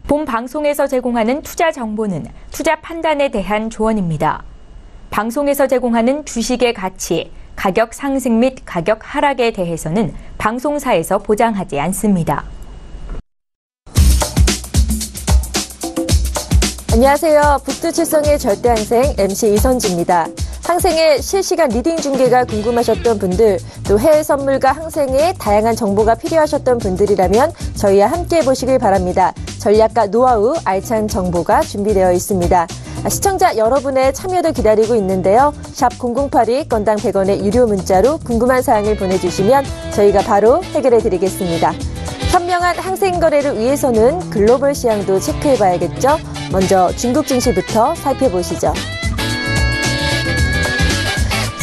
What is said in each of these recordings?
본 방송에서 제공하는 투자 정보는 투자 판단에 대한 조언입니다. 방송에서 제공하는 주식의 가치, 가격 상승 및 가격 하락에 대해서는 방송사에서 보장하지 않습니다. 안녕하세요. 북두칠성의 절대항생 MC 이선주입니다. 항생의 실시간 리딩 중계가 궁금하셨던 분들, 또 해외 선물과 항생의 다양한 정보가 필요하셨던 분들이라면 저희와 함께 보시길 바랍니다. 전략과 노하우, 알찬 정보가 준비되어 있습니다. 시청자 여러분의 참여도 기다리고 있는데요. 샵 0082 건당 100원의 유료 문자로 궁금한 사항을 보내주시면 저희가 바로 해결해드리겠습니다. 현명한 항생 거래를 위해서는 글로벌 시황도 체크해봐야겠죠. 먼저 중국 증시부터 살펴보시죠.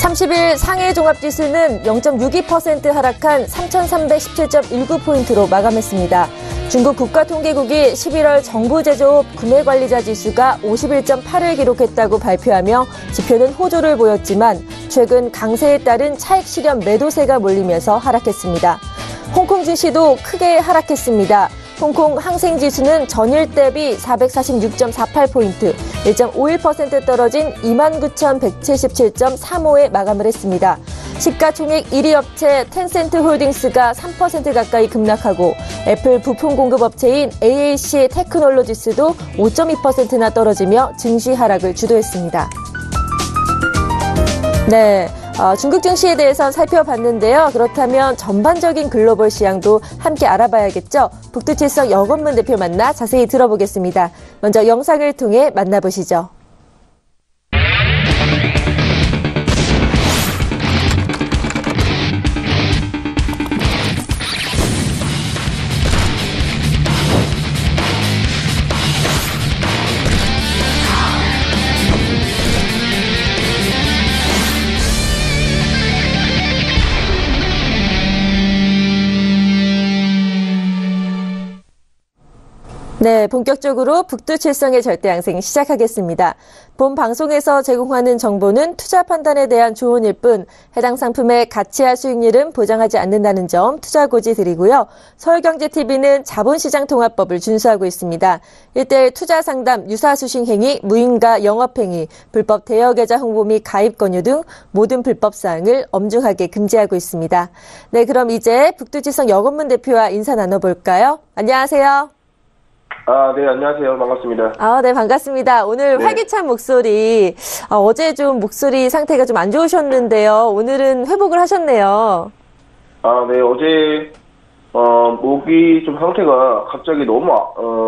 30일 상해 종합지수는 0.62% 하락한 3,317.19포인트로 마감했습니다. 중국 국가통계국이 11월 정부 제조업 구매관리자 지수가 51.8을 기록했다고 발표하며 지표는 호조를 보였지만 최근 강세에 따른 차익 실현 매도세가 몰리면서 하락했습니다. 홍콩 증시도 크게 하락했습니다. 홍콩 항생지수는 전일 대비 446.48포인트, 1.51% 떨어진 29,177.35에 마감을 했습니다. 시가총액 1위 업체 텐센트 홀딩스가 3% 가까이 급락하고 애플 부품 공급 업체인 AAC 테크놀로지스도 5.2%나 떨어지며 증시 하락을 주도했습니다. 네. 중국 증시에 대해서 살펴봤는데요. 그렇다면 전반적인 글로벌 시황도 함께 알아봐야겠죠. 북두칠성 여건문 대표 만나 자세히 들어보겠습니다. 먼저 영상을 통해 만나보시죠. 네, 본격적으로 북두칠성의 절대항생 시작하겠습니다. 본 방송에서 제공하는 정보는 투자 판단에 대한 조언일 뿐 해당 상품의 가치와 수익률은 보장하지 않는다는 점 투자 고지 드리고요. 서울경제TV는 자본시장통합법을 준수하고 있습니다. 1대1 투자 상담, 유사수신 행위, 무인가 영업행위, 불법 대여계좌 홍보 및 가입 권유 등 모든 불법 사항을 엄중하게 금지하고 있습니다. 네, 그럼 이제 북두칠성 여건문 대표와 인사 나눠볼까요? 안녕하세요. 네, 안녕하세요. 반갑습니다. 네, 반갑습니다. 오늘 활기찬 목소리, 어제 좀 목소리 상태가 좀 안 좋으셨는데요. 오늘은 회복을 하셨네요. 네, 어제, 목이 좀 상태가 갑자기 너무,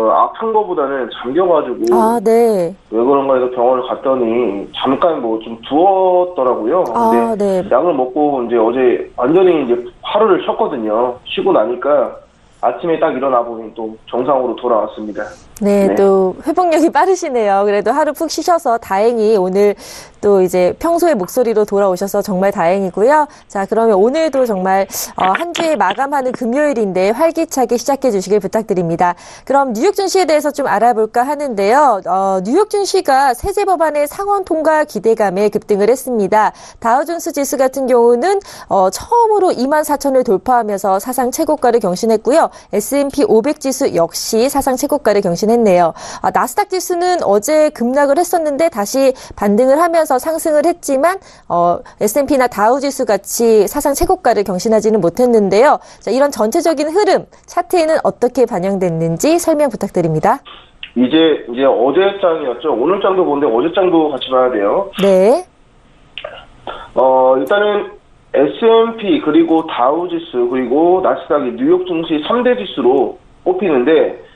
아픈 거보다는 잠겨가지고. 네. 왜 그런가 해서 병원을 갔더니, 잠깐 뭐 좀 부었더라고요. 근데 네. 약을 먹고 이제 어제 완전히 이제 하루를 쉬었거든요. 쉬고 나니까, 아침에 딱 일어나 보니 또 정상으로 돌아왔습니다. 네, 또 회복력이 빠르시네요. 그래도 하루 푹 쉬셔서 다행히 오늘 또 이제 평소의 목소리로 돌아오셔서 정말 다행이고요. 자, 그러면 오늘도 정말 한 주에 마감하는 금요일인데 활기차게 시작해 주시길 부탁드립니다. 그럼 뉴욕 증시에 대해서 좀 알아볼까 하는데요. 뉴욕 증시가 세제 법안의 상원 통과 기대감에 급등을 했습니다. 다우존스 지수 같은 경우는 처음으로 24,000을 돌파하면서 사상 최고가를 경신했고요. S&P 500 지수 역시 사상 최고가를 경신했네요. 나스닥 지수는 어제 급락을 했었는데 다시 반등을 하면서 상승을 했지만 S&P나 다우 지수 같이 사상 최고가를 경신하지는 못했는데요. 자, 이런 전체적인 흐름 차트에는 어떻게 반영됐는지 설명 부탁드립니다. 이제 어제 장이었죠. 오늘 장도 보는데 어제 장도 같이 봐야 돼요. 네. 일단은 S&P 그리고 다우지수 그리고 나스닥이 뉴욕 증시 3대 지수로 뽑히는데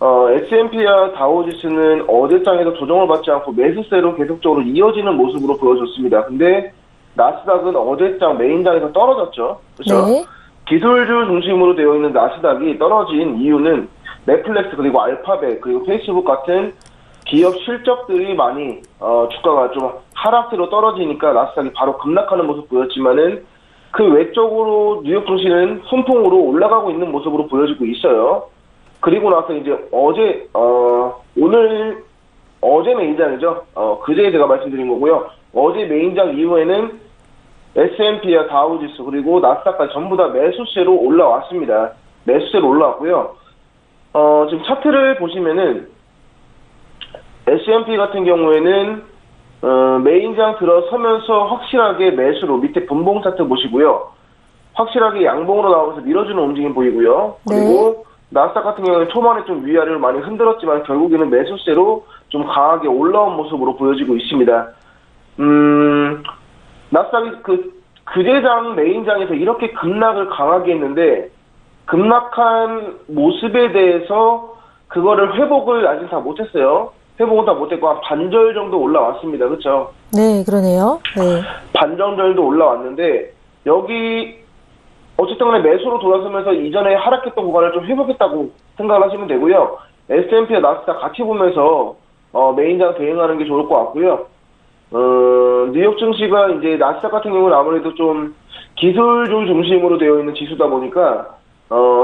S&P와 다우지수는 어제장에서 조정을 받지 않고 매수세로 계속적으로 이어지는 모습으로 보여줬습니다. 근데 나스닥은 어제장 메인장에서 떨어졌죠. 그렇죠? 네. 기술주 중심으로 되어 있는 나스닥이 떨어진 이유는 넷플릭스 그리고 알파벳 그리고 페이스북 같은 기업 실적들이 많이 주가가 좀 하락세로 떨어지니까 나스닥이 바로 급락하는 모습 보였지만은 그 외적으로 뉴욕 증시는 손풍으로 올라가고 있는 모습으로 보여지고 있어요. 그리고 나서 이제 어제 메인장이죠. 그제 제가 말씀드린 거고요. 어제 메인장 이후에는 S&P와 다우지수 그리고 나스닥까지 전부 다 매수세로 올라왔습니다. 매수세로 올라왔고요. 지금 차트를 보시면은 S&P 같은 경우에는 메인장 들어서면서 확실하게 매수로 밑에 분봉 차트 보시고요. 확실하게 양봉으로 나오면서 밀어주는 움직임 보이고요. 그리고 나스닥 같은 경우는 초반에 좀 위아래로 많이 흔들었지만 결국에는 매수세로 좀 강하게 올라온 모습으로 보여지고 있습니다. 나스닥이 그제장 메인장에서 이렇게 급락을 강하게 했는데 급락한 모습에 대해서 그거를 회복을 아직 다 못했어요. 회복은 다 못했고 한 반절 정도 올라왔습니다. 그렇죠? 네, 그러네요. 네. 반절 정도 올라왔는데 여기 어쨌든 간에 매수로 돌아서면서 이전에 하락했던 구간을 좀 회복했다고 생각을 하시면 되고요. S&P와 나스닥 같이 보면서 메인장 대응하는 게 좋을 것 같고요. 뉴욕 증시가 이제 나스닥 같은 경우는 아무래도 좀 기술주 중심으로 되어 있는 지수다 보니까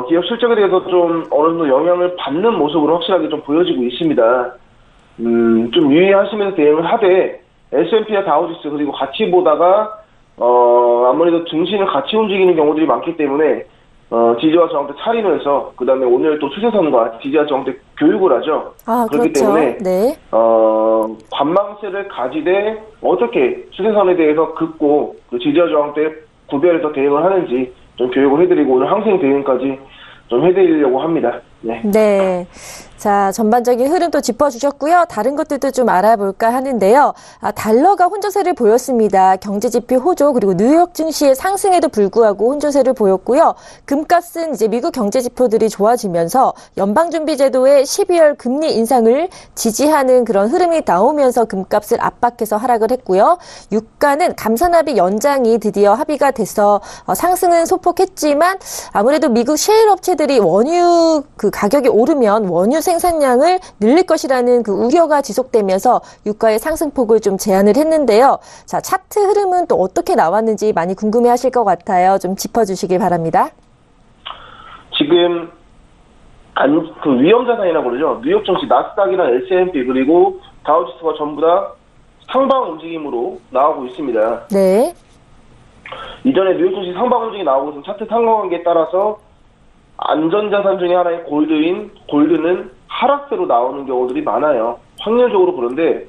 기업 실적에 대해서 좀 어느 정도 영향을 받는 모습으로 확실하게 좀 보여지고 있습니다. 좀 유의하시면서 대응을 하되 S&P와 다우지수 그리고 같이 보다가 아무래도 증시는 같이 움직이는 경우들이 많기 때문에 지지와 저항대 차리면서 그 다음에 오늘 또 추세선과 지지와 저항대 교육을 하죠. 그렇기 그렇죠. 때문에 네. 관망세를 가지되 어떻게 추세선에 대해서 긋고 그 지지와 저항대 구별해서 대응을 하는지 좀 교육을 해드리고 오늘 항생 대응까지 좀 해드리려고 합니다. 네. 네. 자, 전반적인 흐름 또 짚어주셨고요. 다른 것들도 좀 알아볼까 하는데요. 달러가 혼조세를 보였습니다. 경제지표 호조 그리고 뉴욕 증시의 상승에도 불구하고 혼조세를 보였고요. 금값은 이제 미국 경제지표들이 좋아지면서 연방준비제도의 12월 금리 인상을 지지하는 그런 흐름이 나오면서 금값을 압박해서 하락을 했고요. 유가는 감산합의 연장이 드디어 합의가 돼서 상승은 소폭했지만 아무래도 미국 셰일 업체들이 원유 그 가격이 오르면 원유 생산량을 늘릴 것이라는 그 우려가 지속되면서 유가의 상승폭을 좀 제한을 했는데요. 자, 차트 흐름은 또 어떻게 나왔는지 많이 궁금해하실 것 같아요. 좀 짚어주시길 바랍니다. 지금 그 위험자산이라고 그러죠. 뉴욕 증시, 나스닥이나 S&P 그리고 다우지수가 전부 다 상방 움직임으로 나오고 있습니다. 네. 이전에 뉴욕 증시 상방 움직임이 나오고 있는 차트 상관관계에 따라서 안전자산 중에 하나인 골드는 하락세로 나오는 경우들이 많아요. 확률적으로 그런데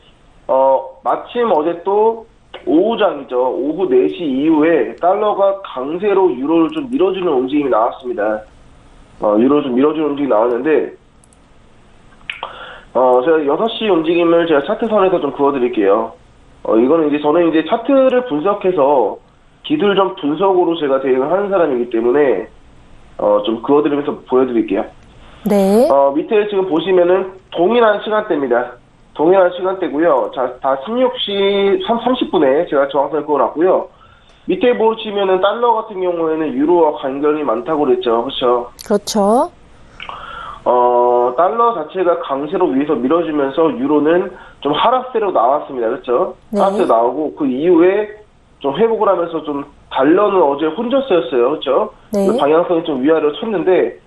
마침 어제 또 오후장이죠. 오후 4시 이후에 달러가 강세로 유로를 좀 밀어주는 움직임이 나왔습니다. 유로를 좀 밀어주는 움직임이 나왔는데 제가 6시 움직임을 제가 차트선에서 좀 그어드릴게요. 이거는 이제 저는 이제 차트를 분석해서 기술적 분석으로 제가 대응을 하는 사람이기 때문에 좀 그어드리면서 보여드릴게요. 네. 밑에 지금 보시면은 동일한 시간대입니다. 동일한 시간대고요. 자, 다 16시 30분에 제가 정확하게 그어놨고요. 밑에 보시면은 달러 같은 경우에는 유로와 간격이 많다고 그랬죠. 그렇죠? 그렇죠. 달러 자체가 강세로 위에서 밀어주면서 유로는 좀 하락세로 나왔습니다. 그렇죠? 네. 하락세로 나오고 그 이후에 좀 회복을 하면서 좀 달러는 어제 혼조세였어요. 그렇죠? 네. 방향성이 좀 위아래로 쳤는데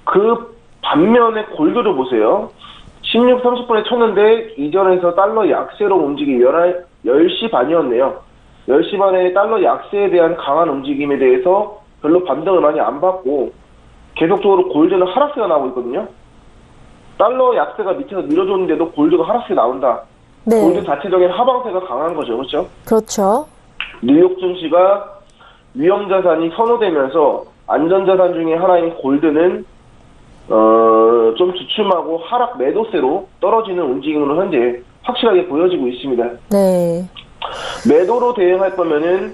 그 반면에 골드를 보세요. 16, 30분에 쳤는데 이전에서 달러 약세로 움직이 10시 반이었네요. 10시 반에 달러 약세에 대한 강한 움직임에 대해서 별로 반등을 많이 안 받고 계속적으로 골드는 하락세가 나오고 있거든요. 달러 약세가 밑에서 밀어줬는데도 골드가 하락세 나온다. 네. 골드 자체적인 하방세가 강한 거죠. 그렇죠? 그렇죠. 뉴욕 증시가 위험자산이 선호되면서 안전자산 중에 하나인 골드는 좀 주춤하고 하락 매도세로 떨어지는 움직임으로 현재 확실하게 보여지고 있습니다. 네. 매도로 대응할 거면은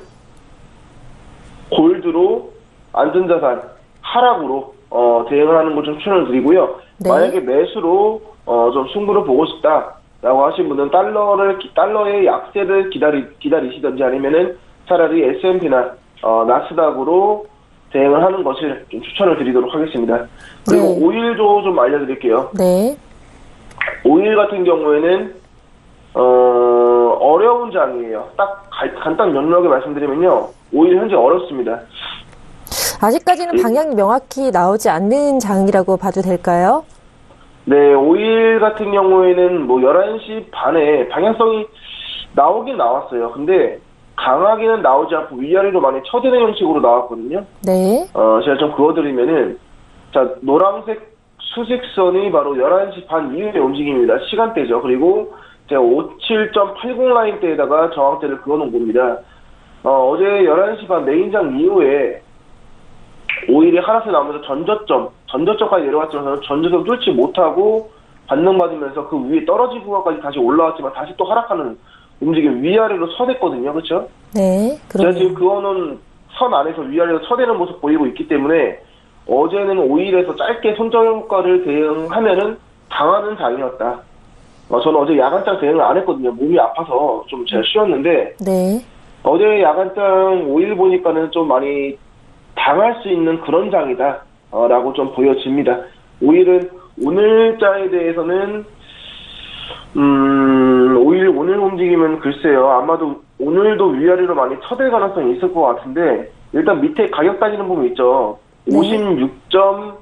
골드로 안전자산 하락으로 대응을 하는 걸 좀 추천을 드리고요. 네. 만약에 매수로 좀 승부를 보고 싶다라고 하신 분은 달러의 약세를 기다리시든지 아니면은 차라리 S&P나 나스닥으로 대응을 하는 것을 좀 추천을 드리도록 하겠습니다. 그리고 네. 오일도 좀 알려드릴게요. 네. 오일 같은 경우에는 어려운 장이에요. 딱 간단 명료하게 말씀드리면요. 오일 현재 어렵습니다. 아직까지는 방향이 명확히 나오지 않는 장이라고 봐도 될까요? 네, 오일 같은 경우에는 뭐 11시 반에 방향성이 나오긴 나왔어요. 근데 강하게는 나오지 않고 위아래로 많이 쳐드는 형식으로 나왔거든요. 네. 제가 좀 그어드리면은, 자, 노란색 수직선이 바로 11시 반 이후의 움직임입니다. 시간대죠. 그리고 제가 57.80 라인대에다가 저항대를 그어놓은 겁니다. 어제 11시 반 메인장 이후에 오일이 하락세 나오면서 전저점까지 내려왔지만 전저점 뚫지 못하고 반등받으면서 그 위에 떨어진 구간까지 다시 올라왔지만 다시 또 하락하는 움직임, 위아래로 서댔거든요. 그렇죠? 네, 제가 그렇네요. 지금 그어놓은 선 안에서 위아래로 서대는 모습 보이고 있기 때문에 어제는 오일에서 짧게 손절가를 대응하면은 당하는 장이었다. 저는 어제 야간장 대응을 안 했거든요. 몸이 아파서 좀 제가 쉬었는데 네. 어제 야간장 오일 보니까는 좀 많이 당할 수 있는 그런 장이다 라고 좀 보여집니다. 오일은 오늘자에 대해서는 오일 오늘 움직임은 글쎄요. 아마도 오늘도 위아래로 많이 쳐댈 가능성이 있을 것 같은데 일단 밑에 가격 따지는 부분 있죠. 네. 56점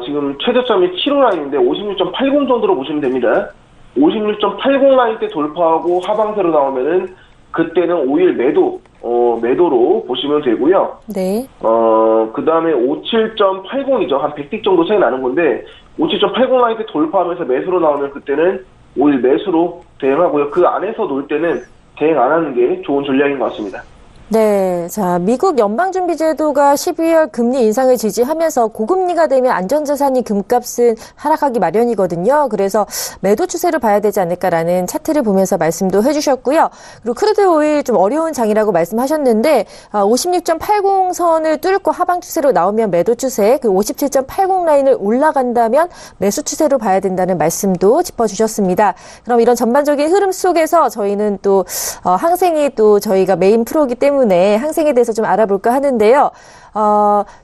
지금 최저점이 7호 라인인데 56.80 정도로 보시면 됩니다. 56.80 라인 때 돌파하고 하방세로 나오면은 그때는 오일 매도로 보시면 되고요. 네. 그 다음에 57.80이죠. 한 100틱 정도 차이 나는 건데, 57.80 라인 때 돌파하면서 매수로 나오면 그때는 오일 매수로 대응하고요. 그 안에서 놀 때는 대응 안 하는 게 좋은 전략인 것 같습니다. 네. 자, 미국 연방준비제도가 12월 금리 인상을 지지하면서 고금리가 되면 안전자산이 금값은 하락하기 마련이거든요. 그래서 매도 추세를 봐야 되지 않을까라는 차트를 보면서 말씀도 해주셨고요. 그리고 크루드 오일 좀 어려운 장이라고 말씀하셨는데 56.80 선을 뚫고 하방 추세로 나오면 매도 추세, 그 57.80 라인을 올라간다면 매수 추세로 봐야 된다는 말씀도 짚어주셨습니다. 그럼 이런 전반적인 흐름 속에서 저희는 또 항생이 또 저희가 메인 프로기 때문에 항생에 대해서 좀 알아볼까 하는데요.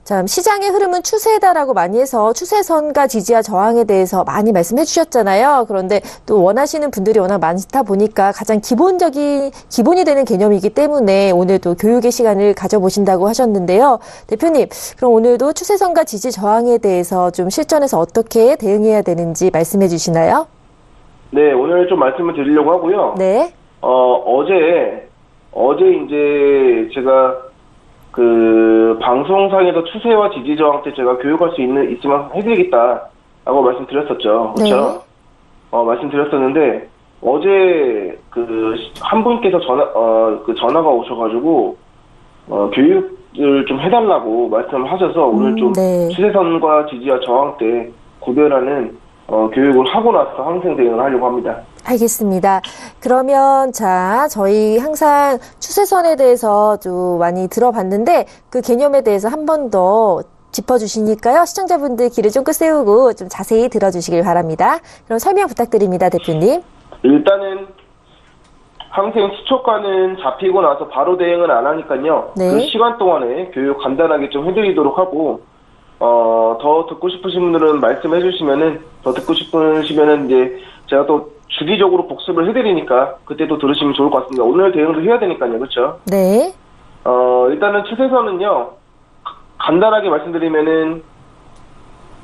참 시장의 흐름은 추세다라고 많이 해서 추세선과 지지와 저항에 대해서 많이 말씀해 주셨잖아요. 그런데 또 원하시는 분들이 워낙 많다 보니까 가장 기본이 되는 개념이기 때문에 오늘도 교육의 시간을 가져보신다고 하셨는데요. 대표님, 그럼 오늘도 추세선과 지지 저항에 대해서 좀 실전에서 어떻게 대응해야 되는지 말씀해 주시나요? 네, 오늘 좀 말씀을 드리려고 하고요. 네. 어제 이제 제가 그 방송상에서 추세와 지지 저항 때 제가 교육할 수 있으면 해드리겠다라고 말씀드렸었죠. 그렇죠? 네. 말씀드렸었는데 어제 한 분께서 전화가 오셔가지고 교육을 좀 해달라고 말씀하셔서 오늘 좀 네. 추세선과 지지와 저항 때 구별하는 교육을 하고 나서 항생 대응을 하려고 합니다. 알겠습니다. 그러면 자, 저희 항상 추세선에 대해서 좀 많이 들어봤는데 그 개념에 대해서 한 번 더 짚어주시니까요. 시청자분들 귀를 쫑긋 세우고 좀 자세히 들어주시길 바랍니다. 그럼 설명 부탁드립니다, 대표님. 일단은 항생 시초가는 잡히고 나서 바로 대응을 안 하니까요. 네. 그 시간 동안에 교육 간단하게 좀 해드리도록 하고 더 듣고 싶으신 분들은 말씀해 주시면은 더 듣고 싶으시면은 이제 제가 또 주기적으로 복습을 해드리니까 그때 또 들으시면 좋을 것 같습니다. 오늘 대응도 해야 되니까요. 그렇죠? 네. 일단은 추세선은요. 간단하게 말씀드리면은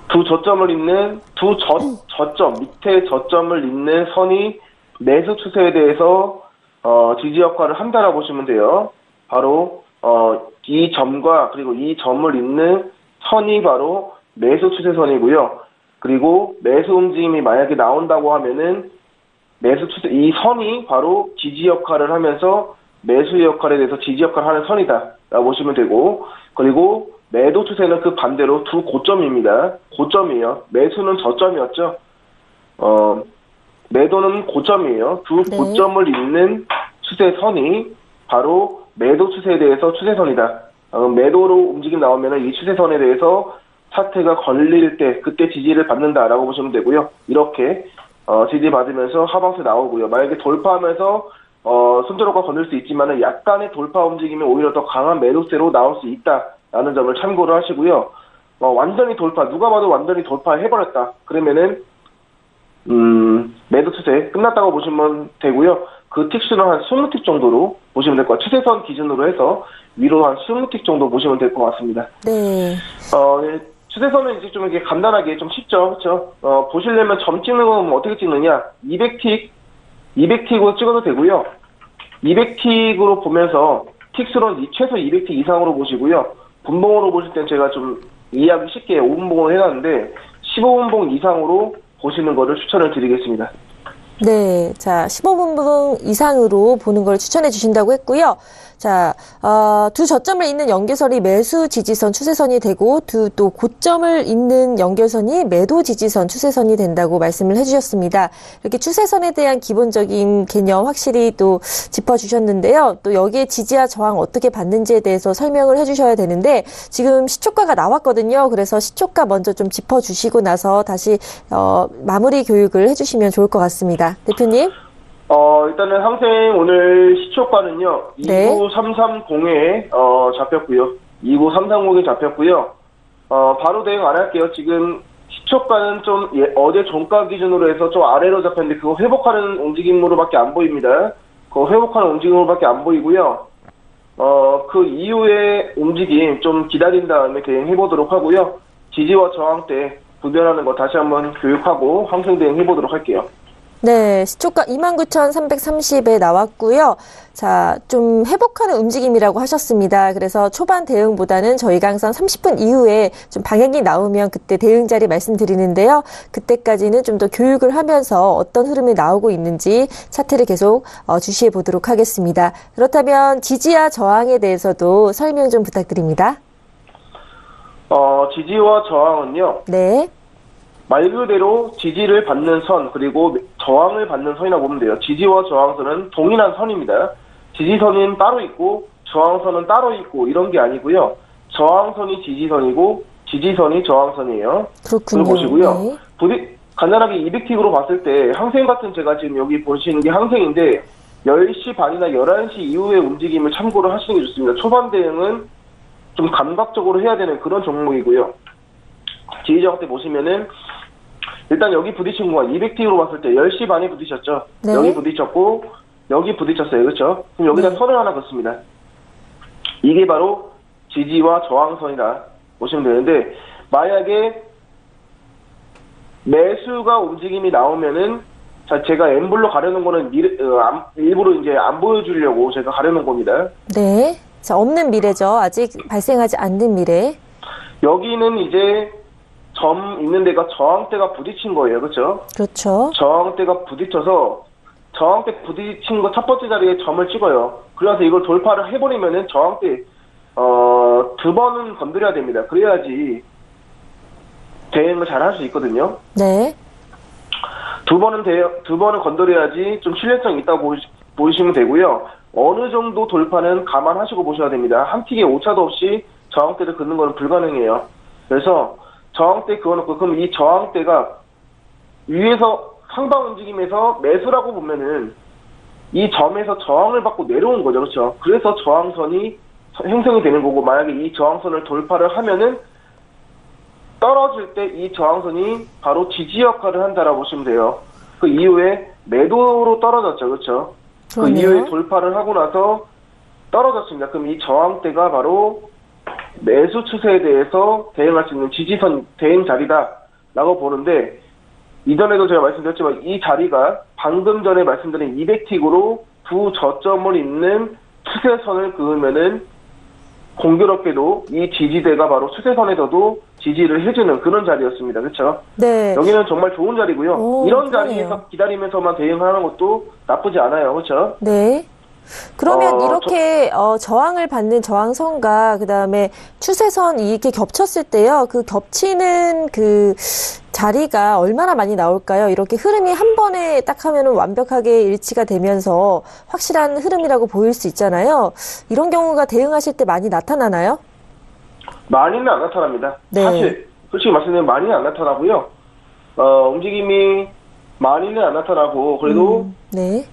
두 저점을 잇는 저점 밑에 저점을 잇는 선이 매수 추세에 대해서 지지 역할을 한다라고 보시면 돼요. 바로 이 점과 그리고 이 점을 잇는 선이 바로 매수 추세선이고요. 그리고 매수 움직임이 만약에 나온다고 하면은 매수 추세 이 선이 바로 지지 역할을 하면서 매수 역할에 대해서 지지 역할을 하는 선이다라고 보시면 되고, 그리고 매도 추세는 그 반대로 두 고점입니다. 고점이에요. 매수는 저점이었죠. 매도는 고점이에요. 두 네. 고점을 잇는 추세선이 바로 매도 추세에 대해서 추세선이다. 매도로 움직임 나오면 이 추세선에 대해서 차트가 걸릴 때 그때 지지를 받는다라고 보시면 되고요. 이렇게 지지 받으면서 하방세 나오고요. 만약에 돌파하면서 손절효과 건들 수 있지만 약간의 돌파 움직임이 오히려 더 강한 매도세로 나올 수 있다라는 점을 참고를 하시고요. 완전히 돌파, 누가 봐도 완전히 돌파해버렸다. 그러면은 매도 추세 끝났다고 보시면 되고요. 그 틱수는 한 20틱 정도로 보시면 될 것 같아요. 추세선 기준으로 해서 위로 한 20틱 정도 보시면 될 것 같습니다. 네. 추세선은 이제 좀 이렇게 간단하게 좀 쉽죠. 그렇죠? 보시려면 점 찍는 건 어떻게 찍느냐? 200틱으로 찍어도 되고요. 200틱으로 보면서 틱수는 최소 200틱 이상으로 보시고요. 분봉으로 보실 땐 제가 좀 이해하기 쉽게 5분봉으로 해놨는데 15분봉 이상으로 보시는 것을 추천을 드리겠습니다. 네, 자, 15분봉 이상으로 보는 걸 추천해 주신다고 했고요. 자, 두 저점을 잇는 연결선이 매수 지지선 추세선이 되고 또 고점을 잇는 연결선이 매도 지지선 추세선이 된다고 말씀을 해주셨습니다. 이렇게 추세선에 대한 기본적인 개념 확실히 또 짚어주셨는데요. 또 여기에 지지와 저항 어떻게 받는지에 대해서 설명을 해주셔야 되는데 지금 시초가가 나왔거든요. 그래서 시초가 먼저 좀 짚어주시고 나서 다시 마무리 교육을 해주시면 좋을 것 같습니다. 대표님. 일단은 항생 오늘 시초가는요, 네. 29330에, 잡혔고요. 29330에 잡혔고요. 바로 대응 안 할게요. 지금 시초가는 좀, 어제 종가 기준으로 해서 좀 아래로 잡혔는데, 그거 회복하는 움직임으로밖에 안 보입니다. 그거 회복하는 움직임으로밖에 안 보이고요. 그 이후에 움직임 좀 기다린 다음에 대응해보도록 하고요. 지지와 저항 때 구별하는 거 다시 한번 교육하고 항생 대응해보도록 할게요. 네, 시초가 29,330에 나왔고요. 자, 좀 회복하는 움직임이라고 하셨습니다. 그래서 초반 대응보다는 저희가 항상 30분 이후에 좀 방향이 나오면 그때 대응 자리 말씀드리는데요. 그때까지는 좀 더 교육을 하면서 어떤 흐름이 나오고 있는지 차트를 계속 주시해 보도록 하겠습니다. 그렇다면 지지와 저항에 대해서도 설명 좀 부탁드립니다. 지지와 저항은요. 네. 말 그대로 지지를 받는 선 그리고 저항을 받는 선이라고 보면 돼요. 지지와 저항선은 동일한 선입니다. 지지선은 따로 있고 저항선은 따로 있고 이런 게 아니고요. 저항선이 지지선이고 지지선이 저항선이에요. 그렇군요. 그걸 보시고요. 네. 간단하게 200틱으로 봤을 때 항생 같은 제가 지금 여기 보시는 게 항생인데 10시 반이나 11시 이후의 움직임을 참고를 하시는 게 좋습니다. 초반 대응은 좀 감각적으로 해야 되는 그런 종목이고요. 지지저항 때 보시면은 일단 여기 부딪힌 거 200T로 봤을 때 10시 반에 부딪혔죠. 네. 여기 부딪혔고 여기 부딪혔어요. 그렇죠? 그럼 여기다 선을 하나 긋습니다. 이게 바로 지지와 저항선이다 보시면 되는데 만약에 매수가 움직임이 나오면은 자 제가 엠블로 가려놓은 거는 일부러 이제 안 보여주려고 제가 가려놓은 겁니다. 네. 자, 없는 미래죠. 아직 발생하지 않는 미래. 여기는 이제 점 있는 데가 저항대가 부딪힌 거예요. 그렇죠? 그렇죠. 저항대가 부딪혀서 저항대 부딪힌 거 첫 번째 자리에 점을 찍어요. 그래서 이걸 돌파를 해버리면은 저항대 두 번은 건드려야 됩니다. 그래야지 대응을 잘 할 수 있거든요. 네. 두 번은 건드려야지 좀 신뢰성이 있다고 보시면 되고요. 어느 정도 돌파는 감안하시고 보셔야 됩니다. 한 틱의 오차도 없이 저항대를 긋는 건 불가능해요. 그래서 저항대 그어놓고 그럼 이 저항대가 위에서 상방 움직임에서 매수라고 보면은 이 점에서 저항을 받고 내려온 거죠. 그렇죠? 그래서 저항선이 형성이 되는 거고 만약에 이 저항선을 돌파를 하면은 떨어질 때 이 저항선이 바로 지지 역할을 한다라고 보시면 돼요. 그 이후에 매도로 떨어졌죠. 그렇죠? 그 이후에 돌파를 하고 나서 떨어졌습니다. 그럼 이 저항대가 바로 매수 추세에 대해서 대응할 수 있는 지지선 대응 자리다라고 보는데 이전에도 제가 말씀드렸지만 이 자리가 방금 전에 말씀드린 200틱으로 두 저점을 잇는 추세선을 그으면은 공교롭게도 이 지지대가 바로 추세선에서도 지지를 해주는 그런 자리였습니다. 그렇죠? 네. 여기는 정말 좋은 자리고요. 오, 이런 그러네요. 자리에서 기다리면서만 대응하는 것도 나쁘지 않아요. 그렇죠? 네. 그러면 이렇게 저항을 받는 저항선과 그다음에 추세선 이렇게 겹쳤을 때요. 그 겹치는 그 자리가 얼마나 많이 나올까요? 이렇게 흐름이 한 번에 딱 하면은 완벽하게 일치가 되면서 확실한 흐름이라고 보일 수 있잖아요. 이런 경우가 대응하실 때 많이 나타나나요? 많이는 안 나타납니다. 네. 사실 솔직히 말씀드리면 많이는 안 나타나고요. 움직임이 많이는 안 나타나고 그래도 네.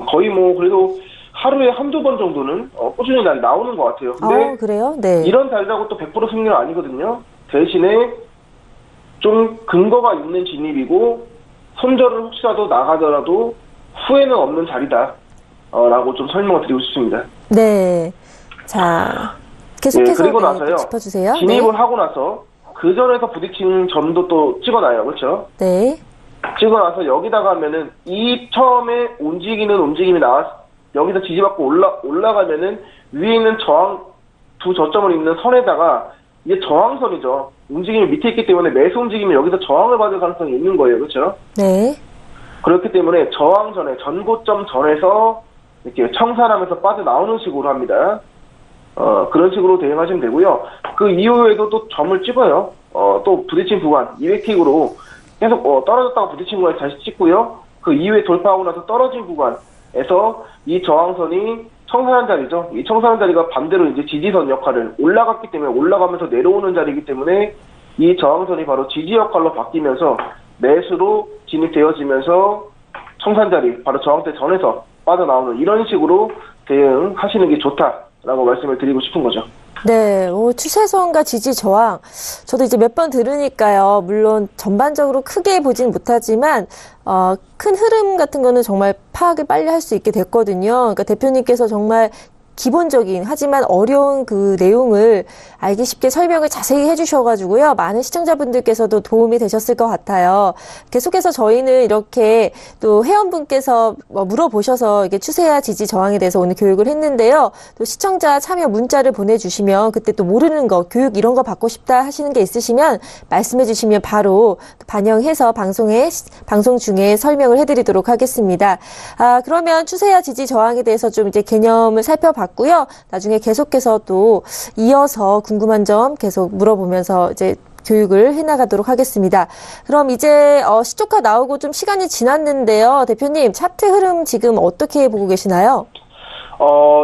거의 뭐 그래도 하루에 한두 번 정도는 꾸준히 나오는 것 같아요. 근데 그래요? 네. 이런 자리라고 또 100% 승리는 아니거든요. 대신에 좀 근거가 있는 진입이고 손절을 혹시라도 나가더라도 후회는 없는 자리다 라고 좀 설명을 드리고 싶습니다. 네. 자, 계속해서 그리고 나서요. 짚어주세요. 진입을 하고 나서 그 전에서 부딪힌 점도 또 찍어놔요. 그렇죠? 네. 찍어놔서 여기다가 하면은 이 처음에 움직이는 움직임이 여기서 지지받고 올라가면은 위에 있는 저항 두 저점을 잇는 선에다가 이게 저항선이죠. 움직임이 밑에 있기 때문에 매수 움직임이 여기서 저항을 받을 가능성이 있는 거예요. 그렇죠? 네. 그렇기 때문에 저항 전에, 전고점 전에서 이렇게 청산하면서 빠져나오는 식으로 합니다. 그런 식으로 대응하시면 되고요. 그 이후에도 또 점을 찍어요. 또 부딪힌 구간, 200틱으로 계속 떨어졌다가 부딪힌 구간에 다시 찍고요. 그 이후에 돌파하고 나서 떨어진 구간에서 이 저항선이 청산한 자리죠. 이 청산한 자리가 반대로 이제 지지선 역할을 올라갔기 때문에 올라가면서 내려오는 자리이기 때문에 이 저항선이 바로 지지 역할로 바뀌면서 매수로 진입되어지면서 청산 자리, 바로 저항대 전에서 빠져나오는 이런 식으로 대응하시는 게 좋다라고 말씀을 드리고 싶은 거죠. 네, 추세선과 지지 저항. 저도 이제 몇 번 들으니까요. 물론 전반적으로 크게 보진 못하지만, 큰 흐름 같은 거는 정말 파악을 빨리 할 수 있게 됐거든요. 그러니까 대표님께서 정말 기본적인 하지만 어려운 그 내용을 알기 쉽게 설명을 자세히 해주셔가지고요. 많은 시청자분들께서도 도움이 되셨을 것 같아요. 계속해서 저희는 이렇게 또 회원분께서 물어보셔서 이게 추세와 지지 저항에 대해서 오늘 교육을 했는데요. 또 시청자 참여 문자를 보내주시면 그때 또 모르는 거, 교육 이런 거 받고 싶다 하시는 게 있으시면 말씀해 주시면 바로 반영해서 방송 중에 설명을 해드리도록 하겠습니다. 그러면 추세와 지지 저항에 대해서 좀 이제 개념을 살펴봤고요. 나중에 계속해서 또 이어서 궁금한 점 계속 물어보면서 이제 교육을 해나가도록 하겠습니다. 그럼 이제 시초가 나오고 좀 시간이 지났는데요. 대표님, 차트 흐름 지금 어떻게 보고 계시나요?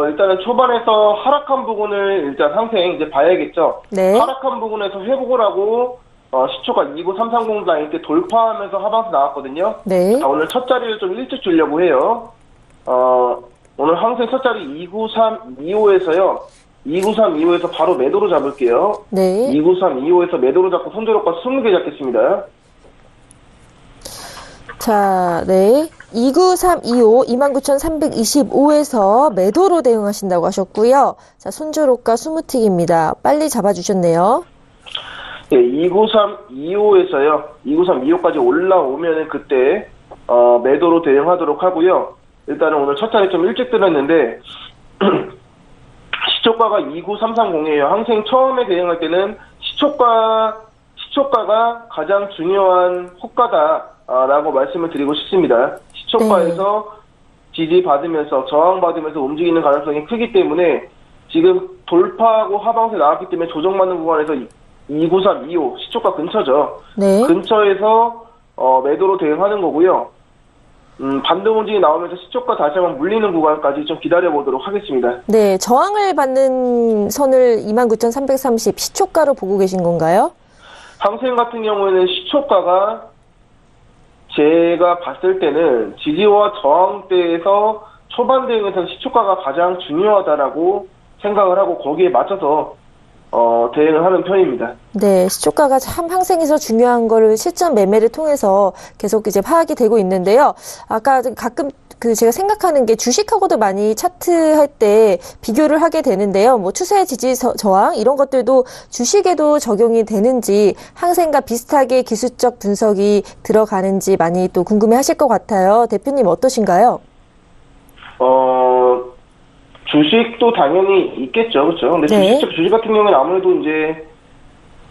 일단은 초반에서 하락한 부분을 일단 상생 이제 봐야겠죠. 네. 하락한 부분에서 회복을 하고 시초가 29330 라인 때 돌파하면서 하방세 나왔거든요. 네. 오늘 첫 자리를 좀 일찍 주려고 해요. 오늘 항생 첫 자리 29325에서요. 29325에서 바로 매도로 잡을게요. 네. 29325에서 매도로 잡고 손절효과 20개 잡겠습니다. 자, 네. 29325, 29,325에서 매도로 대응하신다고 하셨고요. 자, 손절효과 20틱입니다. 빨리 잡아주셨네요. 네, 29325에서요. 29325까지 올라오면은 그때 매도로 대응하도록 하고요. 일단은 오늘 첫 자리 좀 일찍 들었는데 시초가가 29330이에요. 항생 처음에 대응할 때는 시초가가 가장 중요한 호가다라고 말씀을 드리고 싶습니다. 시초가에서 지지받으면서 저항받으면서 움직이는 가능성이 크기 때문에 지금 돌파하고 하방세 나왔기 때문에 조정받는 구간에서 29325 시초가 근처죠. 네. 근처에서 매도로 대응하는 거고요. 반등 움직임이 나오면서 시초가 다시 한번 물리는 구간까지 좀 기다려보도록 하겠습니다. 네, 저항을 받는 선을 29,330 시초가로 보고 계신 건가요? 항생 같은 경우에는 시초가가 제가 봤을 때는 지지와 저항대에서 초반 대응에서는 시초가가 가장 중요하다라고 생각을 하고 거기에 맞춰서 대응을 하는 편입니다. 네, 시초가가 참 항생에서 중요한 거를 실전 매매를 통해서 계속 이제 파악이 되고 있는데요. 아까 가끔 제가 생각하는 게 주식하고도 많이 차트 할 때 비교를 하게 되는데요. 뭐 추세 지지 저항 이런 것들도 주식에도 적용이 되는지 항생과 비슷하게 기술적 분석이 들어가는지 많이 또 궁금해 하실 것 같아요. 대표님 어떠신가요? 주식도 당연히 있겠죠, 그렇죠? 근데 네. 주식 같은 경우는 아무래도 이제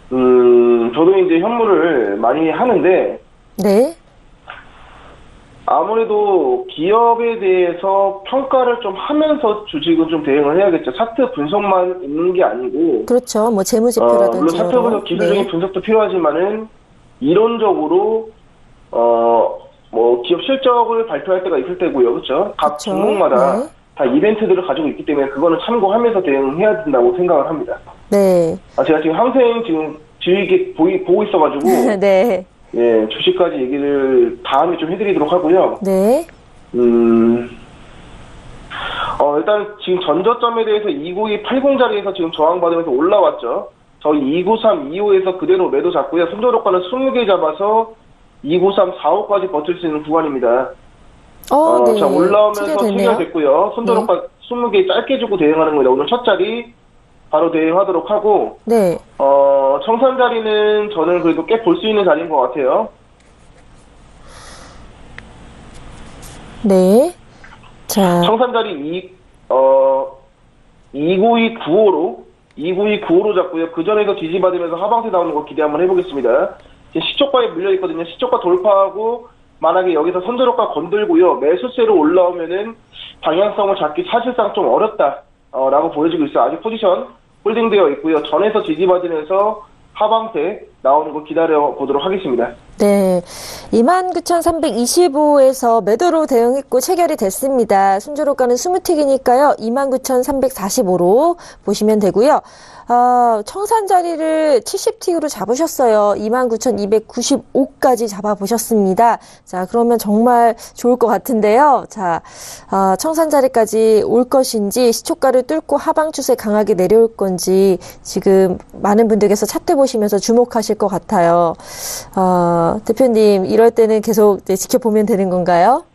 저도 이제 현물을 많이 하는데 네. 아무래도 기업에 대해서 평가를 좀 하면서 주식은 좀 대응을 해야겠죠. 차트 분석만 있는 게 아니고. 그렇죠. 뭐 재무지표라든지. 물론 차트 분석, 기술적인 네. 분석도 필요하지만은 이론적으로 뭐 기업 실적을 발표할 때가 있을 때고요, 그렇죠? 각 그렇죠. 종목마다. 네. 다 이벤트들을 가지고 있기 때문에 그거는 참고하면서 대응해야 된다고 생각을 합니다. 네. 제가 지금 항생 지금 주식이 보고 있어가지고 네. 예, 주식까지 얘기를 다음에 좀 해드리도록 하고요. 네. 일단 지금 전저점에 대해서 29280 자리에서 지금 저항받으면서 올라왔죠. 저희 29325에서 그대로 매도 잡고요. 손절효과는 20개 잡아서 29345까지 버틸 수 있는 구간입니다. 네. 자, 올라오면서 체결됐네요. 체결됐고요. 손절효과 20개 짧게 주고 대응하는 겁니다. 오늘 첫 자리 바로 대응하도록 하고, 네. 청산 자리는 저는 그래도 꽤 볼 수 있는 자리인 것 같아요. 네. 자. 청산 자리 29295로 292, 95로 잡고요. 그 전에도 지지받으면서 하방세 나오는 거 기대 한번 해보겠습니다. 지금 시초가에 물려있거든요. 시초가 돌파하고 만약에 여기서 선저로가 건들고요. 매수세로 올라오면은 방향성을 잡기 사실상 좀 어렵다 라고 보여지고 있어요. 아직 포지션 홀딩되어 있고요. 전에서 지지받으면서 하방세 나오는 거 기다려 보도록 하겠습니다. 네, 29,325에서 매도로 대응했고 체결이 됐습니다. 순조로가는 20틱이니까요. 29,345로 보시면 되고요. 청산 자리를 70틱으로 잡으셨어요. 29,295까지 잡아보셨습니다. 자, 그러면 정말 좋을 것 같은데요. 자, 청산 자리까지 올 것인지 시초가를 뚫고 하방 추세 강하게 내려올 건지 지금 많은 분들께서 차트 보시면서 주목하실 것 같아요. 대표님, 이럴 때는 계속 지켜보면 되는 건가요?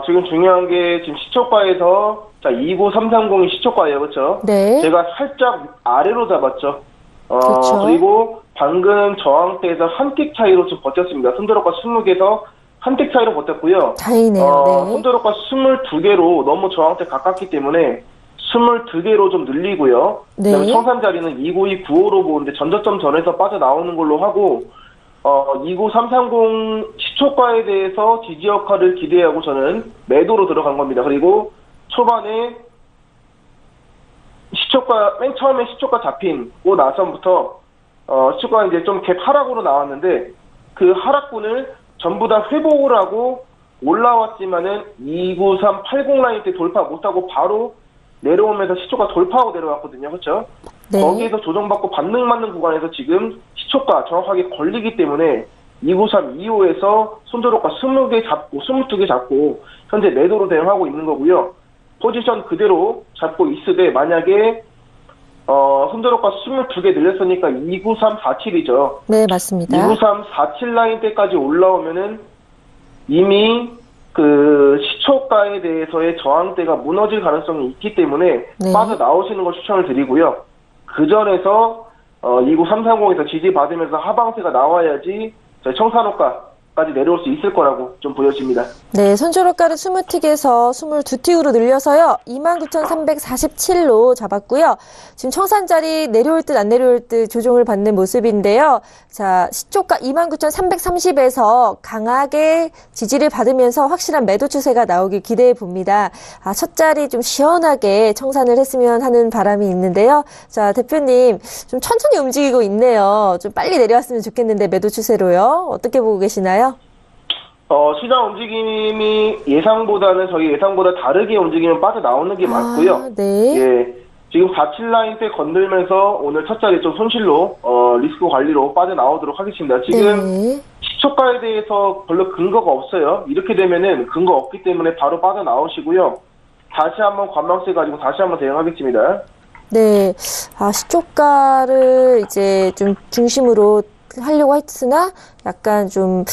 지금 중요한 게 지금 시초가에서 자 29330이 시초가예요, 그렇죠? 네. 제가 살짝 아래로 잡았죠. 그렇죠. 그리고 방금 저항대에서 한 틱 차이로 좀 버텼습니다. 손저로가 20개에서 한 틱 차이로 버텼고요. 다행이네요. 네. 손저로가 22개로 너무 저항대 가깝기 때문에 22개로 좀 늘리고요. 네. 그다음에 청산 자리는 292, 95로 보는데 전저점 전에서 빠져나오는 걸로 하고 29330 시초가에 대해서 지지 역할을 기대하고 저는 매도로 들어간 겁니다. 그리고 초반에 시초가, 맨 처음에 시초가 잡힌고 나서부터, 시초가 이제 좀 갭 하락으로 나왔는데, 그 하락분을 전부 다 회복을 하고 올라왔지만은 29380 라인 때 돌파 못하고 바로 내려오면서 시초가 돌파하고 내려왔거든요. 그렇죠? 네. 거기에서 조정받고 반등 맞는 구간에서 지금 시초가 정확하게 걸리기 때문에 29325에서 손저로가 20개 잡고 22개 잡고 현재 매도로 대응하고 있는 거고요. 포지션 그대로 잡고 있으되 만약에 손저로가 22개 늘렸으니까 29347이죠. 네, 맞습니다. 29347 라인 때까지 올라오면은 이미 그 시초가에 대해서의 저항대가 무너질 가능성이 있기 때문에 네. 빠져나오시는 걸 추천을 드리고요. 그 전에서 29330에서 지지받으면서 하방세가 나와야지 저희 청산호가까지 내려올 수 있을 거라고 좀 보여집니다. 네, 선조로가를 20틱에서 22틱으로 늘려서요. 29,347로 잡았고요. 지금 청산자리 내려올 듯 안 내려올 듯 조정을 받는 모습인데요. 자, 시초가 29,330에서 강하게 지지를 받으면서 확실한 매도 추세가 나오길 기대해 봅니다. 첫 자리 좀 시원하게 청산을 했으면 하는 바람이 있는데요. 자, 대표님 좀 천천히 움직이고 있네요. 좀 빨리 내려왔으면 좋겠는데 매도 추세로요. 어떻게 보고 계시나요? 시장 움직임이 저희 예상보다 다르게 움직이면 빠져나오는 게 맞고요. 네. 예. 지금 47 라인 때 건들면서 오늘 첫 자리 좀 손실로, 리스크 관리로 빠져나오도록 하겠습니다. 지금 네. 시초가에 대해서 별로 근거가 없어요. 이렇게 되면은 근거 없기 때문에 바로 빠져나오시고요. 다시 한번 관망세 가지고 다시 한번 대응하겠습니다. 네. 시초가를 이제 좀 중심으로 하려고 했으나 약간 좀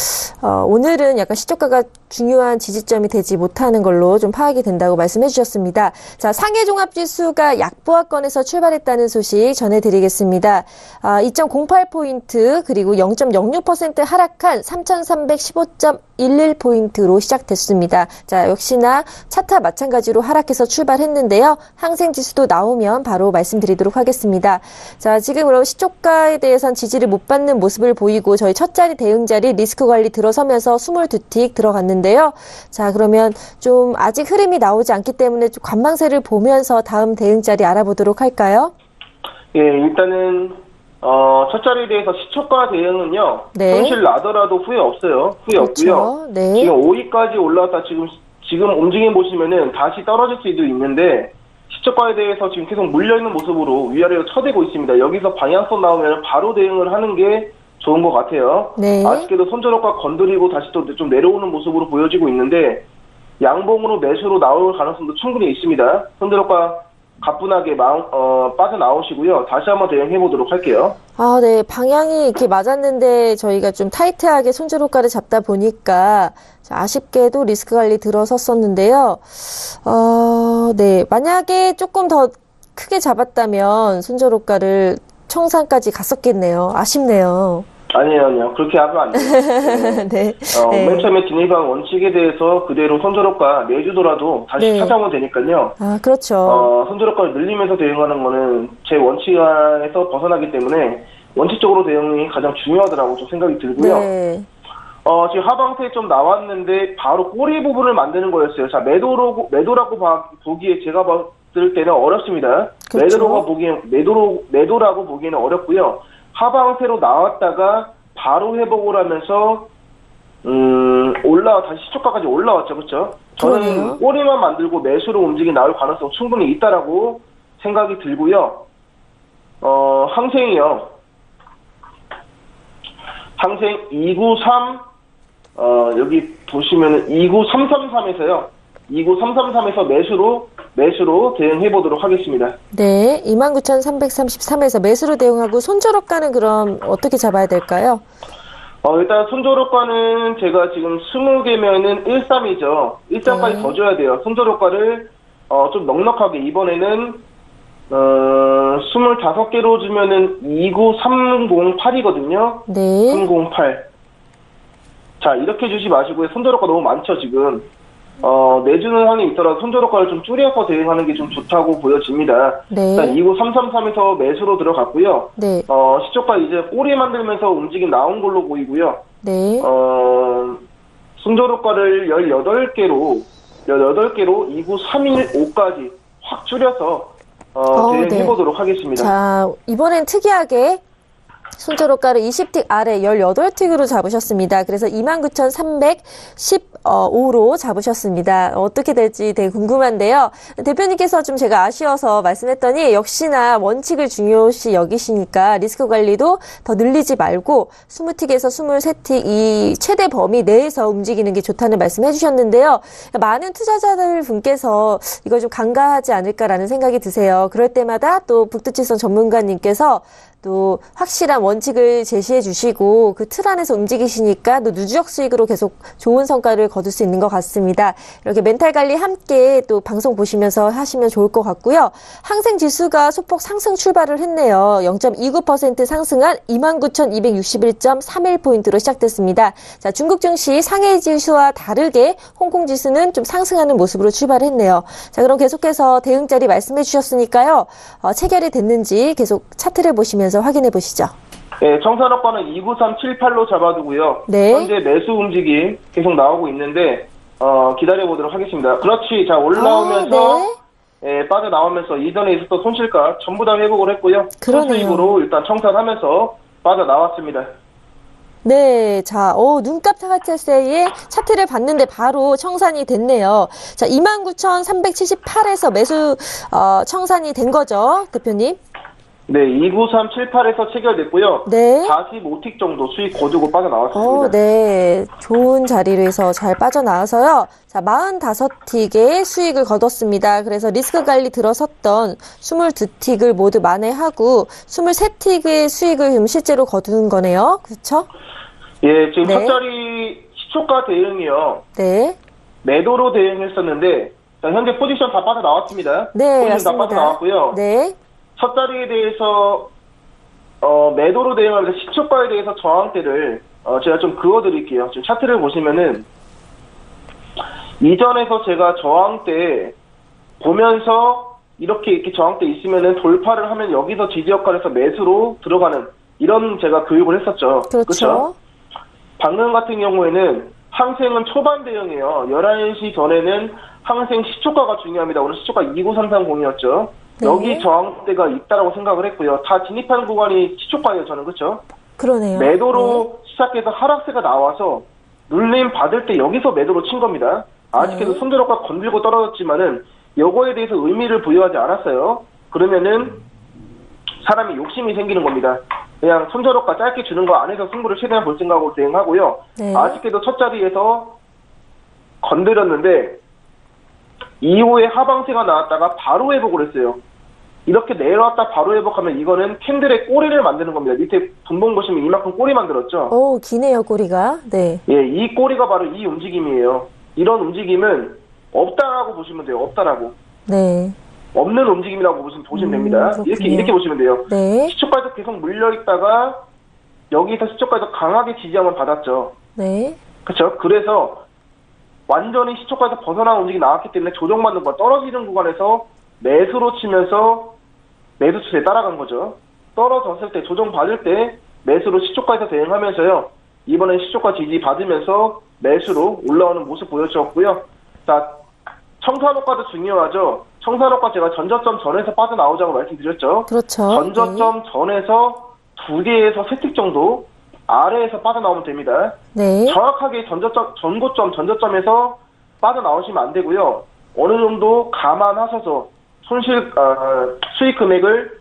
오늘은 약간 시초가가 중요한 지지점이 되지 못하는 걸로 좀 파악이 된다고 말씀해 주셨습니다. 자, 상해종합지수가 약보합권에서 출발했다는 소식 전해드리겠습니다. 2.08포인트 그리고 0.06% 하락한 3,315.11포인트로 시작됐습니다. 자, 역시나 차트와 마찬가지로 하락해서 출발했는데요. 항생지수도 나오면 바로 말씀드리도록 하겠습니다. 자, 지금 그럼 시초가에 대해선 지지를 못 받는 모습을 보이고 저희 첫 자리 대응 자리 리스크 관리 들어서면서 22틱 들어갔는데요. 자, 그러면 좀 아직 흐름이 나오지 않기 때문에 좀 관망세를 보면서 다음 대응 자리 알아보도록 할까요? 예, 일단은 첫 자리에 대해서 시초가 대응은요. 네. 손실 나더라도 후회 없어요. 후회 그렇죠. 없고요. 네. 지금 5위까지 올라왔다 지금 움직임 보시면은 다시 떨어질 수도 있는데 시초가에 대해서 지금 계속 물려있는 모습으로 위아래로 쳐대고 있습니다. 여기서 방향성 나오면 바로 대응을 하는 게 좋은 것 같아요. 네. 아쉽게도 손저로가 건드리고 다시 또 좀 내려오는 모습으로 보여지고 있는데 양봉으로 매수로 나올 가능성도 충분히 있습니다. 손저로가 가뿐하게 빠져나오시고요. 다시 한번 대응해 보도록 할게요. 네. 방향이 이렇게 맞았는데 저희가 좀 타이트하게 손저로가를 잡다 보니까 아쉽게도 리스크 관리 들어섰었는데요. 네. 만약에 조금 더 크게 잡았다면 손저로가를 청산까지 갔었겠네요. 아쉽네요. 아니요. 그렇게 하면 안 돼요. 네. 맨 처음에 진입한 원칙에 대해서 그대로 손절효과 내주더라도 다시 네. 찾아오면 되니까요. 아, 그렇죠. 손절효과를 늘리면서 대응하는 거는 제 원칙 안에서 벗어나기 때문에 원칙적으로 대응이 가장 중요하다고 좀 생각이 들고요. 네. 지금 하방세 좀 나왔는데 바로 꼬리 부분을 만드는 거였어요. 자, 매도라고 보기에 제가 봤을 때는 어렵습니다. 그렇죠. 매도라고 보기에는 어렵고요. 하방세로 나왔다가 바로 회복을 하면서 다시 시초가까지 올라왔죠. 그렇죠? 저는 그러네요. 꼬리만 만들고 매수로 움직이 나올 가능성 충분히 있다라고 생각이 들고요. 항생이요. 항생 293 여기 보시면은 29333에서요. 29333에서 매수로 대응해 보도록 하겠습니다. 네. 29,333에서 매수로 대응하고 손절효과는 그럼 어떻게 잡아야 될까요? 일단 손절효과는 제가 지금 20개면은 13이죠. 1점까지 네. 더 줘야 돼요. 손절효과를 좀 넉넉하게 이번에는 25개로 주면은 29308이거든요. 네. 308. 자, 이렇게 주지 마시고요. 손절효과 너무 많죠, 지금. 내주는 한이 있더라도 손절효과를 좀 줄여서 대응하는 게 좀 좋다고 보여집니다. 네. 자, 29333에서 매수로 들어갔고요. 네. 시초가 이제 꼬리 만들면서 움직임 나온 걸로 보이고요. 네. 손절효과를 18개로 29315까지 확 줄여서 대응해보도록 하겠습니다. 자, 이번엔 특이하게 손절효과를 20틱 아래 18틱으로 잡으셨습니다. 그래서 29,315로 잡으셨습니다. 어떻게 될지 되게 궁금한데요. 대표님께서 좀 제가 아쉬워서 말씀했더니 역시나 원칙을 중요시 여기시니까 리스크 관리도 더 늘리지 말고 20틱에서 23틱 이 최대 범위 내에서 움직이는 게 좋다는 말씀 해주셨는데요. 많은 투자자들 분께서 이걸 좀 간과하지 않을까라는 생각이 드세요. 그럴 때마다 또 북두칠성 전문가님께서 또 확실한 원칙을 제시해 주시고 그 틀 안에서 움직이시니까 또 누적 수익으로 계속 좋은 성과를 거둘 수 있는 것 같습니다. 이렇게 멘탈 관리 함께 또 방송 보시면서 하시면 좋을 것 같고요. 항생 지수가 소폭 상승 출발을 했네요. 0.29% 상승한 29,261.31포인트로 시작됐습니다. 자, 중국 증시 상해 지수와 다르게 홍콩 지수는 좀 상승하는 모습으로 출발했네요. 자, 그럼 계속해서 대응 자리 말씀해 주셨으니까요. 체결이 됐는지 계속 차트를 보시면서 확인해 보시죠. 네, 청산효과는 29378로 잡아두고요. 네. 현재 매수 움직임 계속 나오고 있는데 기다려보도록 하겠습니다. 그렇지. 자, 올라오면서 빠져나오면서 이전에 있었던 손실가 전부 다 회복을 했고요. 그러네요. 수익으로 일단 청산하면서 빠져나왔습니다. 네, 자, 눈 깜짝할 새에 차트를 봤는데 바로 청산이 됐네요. 자, 29,378에서 매수 청산이 된 거죠, 대표님? 네, 29378에서 체결됐고요. 네. 45틱 정도 수익 거두고 빠져나왔습니다. 네. 좋은 자리에서 잘 빠져나와서요. 자, 45틱의 수익을 거뒀습니다. 그래서 리스크 관리 들어섰던 22틱을 모두 만회하고 23틱의 수익을 좀 실제로 거두는 거네요. 그렇죠? 예, 지금 네. 첫 자리 시초가 대응이요. 네. 매도로 대응했었는데 자, 현재 포지션 다 빠져나왔습니다. 네, 포지션 맞습니다. 다 빠져나왔고요. 네. 첫 자리에 대해서 매도로 대응하면서 시초가에 대해서 저항대를 제가 좀 그어드릴게요. 지금 차트를 보시면은 이전에서 제가 저항대 보면서 이렇게 저항대 있으면은 돌파를 하면 여기서 지지 역할에서 매수로 들어가는 이런 제가 교육을 했었죠. 그렇죠. 그쵸? 방금 같은 경우에는 항생은 초반 대응이에요. 11시 전에는 항생 시초가가 중요합니다. 오늘 시초가 29330이었죠. 네. 여기 저항대가 있다라고 생각을 했고요. 다 진입하는 구간이 시초가예요, 저는. 그렇죠? 그러네요. 매도로 시작해서 하락세가 나와서 눌림 받을 때 여기서 매도로 친 겁니다. 아직까지 손절효과 건들고 떨어졌지만은 요거에 대해서 의미를 부여하지 않았어요. 그러면은 사람이 욕심이 생기는 겁니다. 그냥 손절효과 짧게 주는 거 안에서 승부를 최대한 볼 생각으로 대응하고요. 네. 아쉽게도 첫 자리에서 건드렸는데 이후에 하방세가 나왔다가 바로 회복을 했어요. 이렇게 내려왔다 바로 회복하면 이거는 캔들의 꼬리를 만드는 겁니다. 밑에 분봉 보시면 이만큼 꼬리 만들었죠? 오, 기네요, 꼬리가. 네. 예, 이 꼬리가 바로 이 움직임이에요. 이런 움직임은 없다라고 보시면 돼요. 없다라고. 네. 없는 움직임이라고 보시면 됩니다. 그렇군요. 이렇게 보시면 돼요. 네. 시초가에서 계속 물려있다가 여기서 시초가에서 강하게 지지함을 받았죠. 네. 그렇죠. 그래서 완전히 시초가에서 벗어나는 움직임이 나왔기 때문에 조정받는 구간, 떨어지는 구간에서 매수로 치면서 매수 추세에 따라간 거죠. 떨어졌을 때, 조정받을 때 매수로 시초가에서 대응하면서요. 이번엔 시초가 지지 받으면서 매수로 올라오는 모습 보여주었고요. 자, 청산호가도 중요하죠. 청산호가 제가 전저점 전에서 빠져나오자고 말씀드렸죠. 그렇죠. 전저점 전에서 2개에서 3틱 정도 아래에서 빠져나오면 됩니다. 네. 정확하게 전고점, 전저점에서 빠져나오시면 안 되고요. 어느 정도 감안하셔서 수익 금액을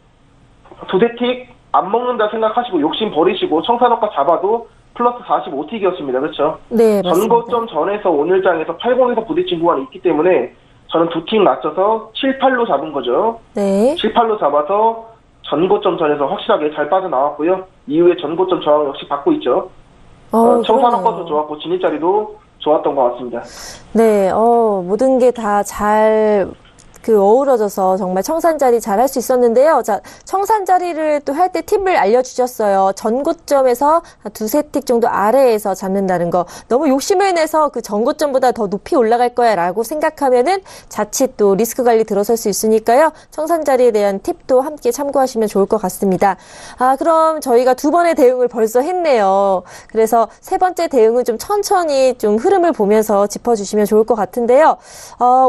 2틱 안 먹는다 생각하시고 욕심 버리시고 청산호가 잡아도 플러스 45틱이었습니다. 그렇죠? 네, 맞습니다. 전고점 전에서 오늘 장에서 80에서 부딪힌 구간이 있기 때문에 저는 2틱 낮춰서 7, 8로 잡은 거죠. 네. 7, 8로 잡아서 전고점 전에서 확실하게 잘 빠져나왔고요. 이후에 전고점 저항 역시 받고 있죠. 청산호가도 좋았고 진입자리도 좋았던 것 같습니다. 네, 모든 게 다 잘 어우러져서 정말 청산자리 잘 할 수 있었는데요. 자, 청산자리를 또 할 때 팁을 알려주셨어요. 전고점에서 한 2-3틱 정도 아래에서 잡는다는 거. 너무 욕심을 내서 그 전고점보다 더 높이 올라갈 거야 라고 생각하면은 자칫 또 리스크 관리 들어설 수 있으니까요. 청산자리에 대한 팁도 함께 참고하시면 좋을 것 같습니다. 그럼 저희가 2번의 대응을 벌써 했네요. 그래서 3번째 대응은 좀 천천히 좀 흐름을 보면서 짚어주시면 좋을 것 같은데요.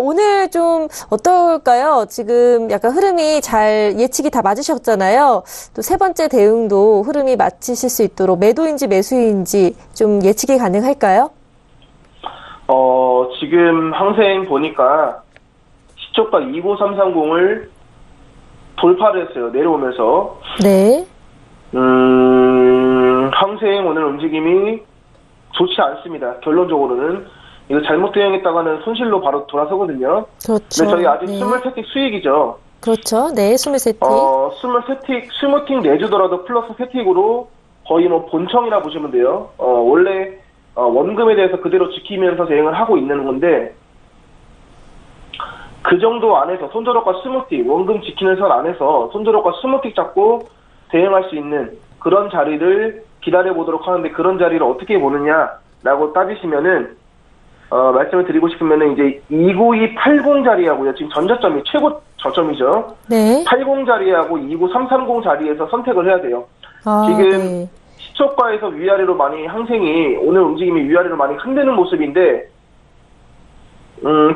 오늘 좀 어떨까요? 지금 약간 흐름이 잘 예측이 다 맞으셨잖아요. 또 3번째 대응도 흐름이 맞추실 수 있도록 매도인지 매수인지 좀 예측이 가능할까요? 지금 항생 보니까 시초가 29330을 돌파를 했어요. 내려오면서. 네. 항생 오늘 움직임이 좋지 않습니다. 결론적으로는. 이거 잘못 대응했다가는 손실로 바로 돌아서거든요. 그렇죠. 근데 저희 아직 네. 23틱 수익이죠. 그렇죠. 네, 23틱. 20틱 내주더라도 플러스 3틱으로 거의 뭐 본청이라 보시면 돼요. 원래 원금에 대해서 그대로 지키면서 대응을 하고 있는 건데 그 정도 안에서 손절효과 20틱, 원금 지키는 선 안에서 손절효과 20틱 잡고 대응할 수 있는 그런 자리를 기다려보도록 하는데 그런 자리를 어떻게 보느냐라고 따지시면은 말씀을 드리고 싶으면은 이제 29280 자리하고요. 지금 전저점이 최고 저점이죠. 네. 80 자리하고 29330 자리에서 선택을 해야 돼요. 지금 네. 시초가에서 위아래로 많이 항생이 오늘 움직임이 위아래로 많이 흔드는 모습인데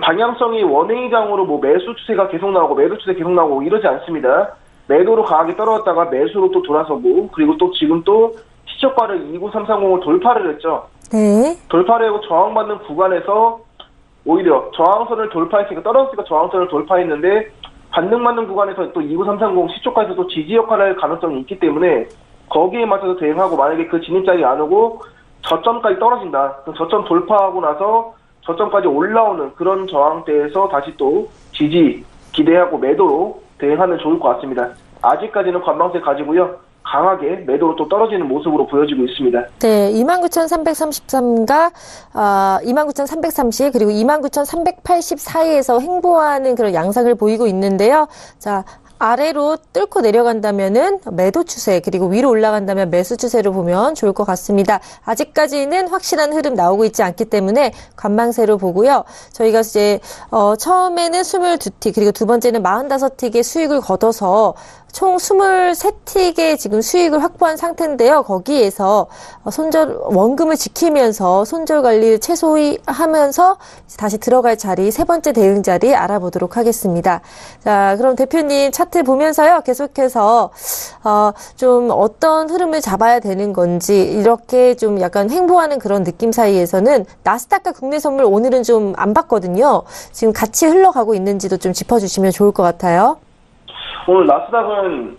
방향성이 원행이장으로 뭐 매수 추세가 계속 나오고 매도 추세 계속 나오고 이러지 않습니다. 매도로 강하게 떨어졌다가 매수로 또 돌아서고 그리고 또 지금 또 시초가를 29330을 돌파를 했죠. 네. 돌파를 하고 저항받는 구간에서 오히려 저항선을 돌파했으니까 떨어졌으니까 저항선을 돌파했는데 반등받는 구간에서 또 29330 시초가에서 또 지지 역할을 할 가능성이 있기 때문에 거기에 맞춰서 대응하고 만약에 그 진입자리 안 오고 저점까지 떨어진다. 그럼 저점 돌파하고 나서 저점까지 올라오는 그런 저항대에서 다시 또 지지 기대하고 매도로 대응하면 좋을 것 같습니다. 아직까지는 관망세 가지고요. 강하게 매도로 또 떨어지는 모습으로 보여지고 있습니다. 네, 29,333과 29,330 그리고 29,380 사이에서 횡보하는 그런 양상을 보이고 있는데요. 자, 아래로 뚫고 내려간다면은 매도 추세 그리고 위로 올라간다면 매수 추세로 보면 좋을 것 같습니다. 아직까지는 확실한 흐름 나오고 있지 않기 때문에 관망세로 보고요. 저희가 이제 처음에는 22틱 그리고 두 번째는 45틱의 수익을 거둬서 총 23틱의 지금 수익을 확보한 상태인데요. 거기에서 원금을 지키면서 손절 관리를 최소히 하면서 다시 들어갈 자리, 3번째 대응 자리 알아보도록 하겠습니다. 자, 그럼 대표님 차트 보면서요. 계속해서 좀 어떤 흐름을 잡아야 되는 건지 이렇게 좀 약간 횡보하는 그런 느낌 사이에서는 나스닥과 국내 선물 오늘은 좀 안 봤거든요. 지금 같이 흘러가고 있는지도 좀 짚어주시면 좋을 것 같아요. 오늘 나스닥은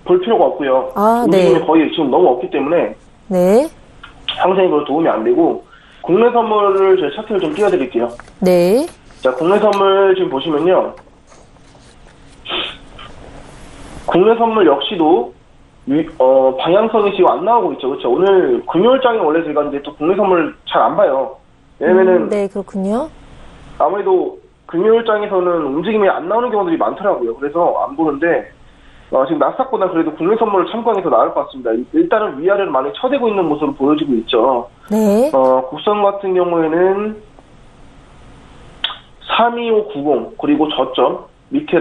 볼 필요가 없고요. 네. 움직임이 거의 지금 너무 없기 때문에 네. 항상 별 도움이 안 되고 국내 선물을 제 차트를 좀 띄워드릴게요. 네. 자, 국내 선물 지금 보시면요. 국내 선물 역시도 방향성이 지금 안 나오고 있죠. 그렇죠. 오늘 금요일장에 원래 제가 이제 또 국내 선물 잘 안 봐요. 왜냐면은 네, 그렇군요. 아무래도 금요일장에서는 움직임이 안 나오는 경우들이 많더라고요. 그래서 안 보는데 지금 나스닥보다 그래도 국내 선물을 참고하는 게 더 나을 것 같습니다. 일단은 위아래로 많이 쳐대고 있는 모습으로 보여지고 있죠. 네. 국선 같은 경우에는 32590 그리고 저점 밑에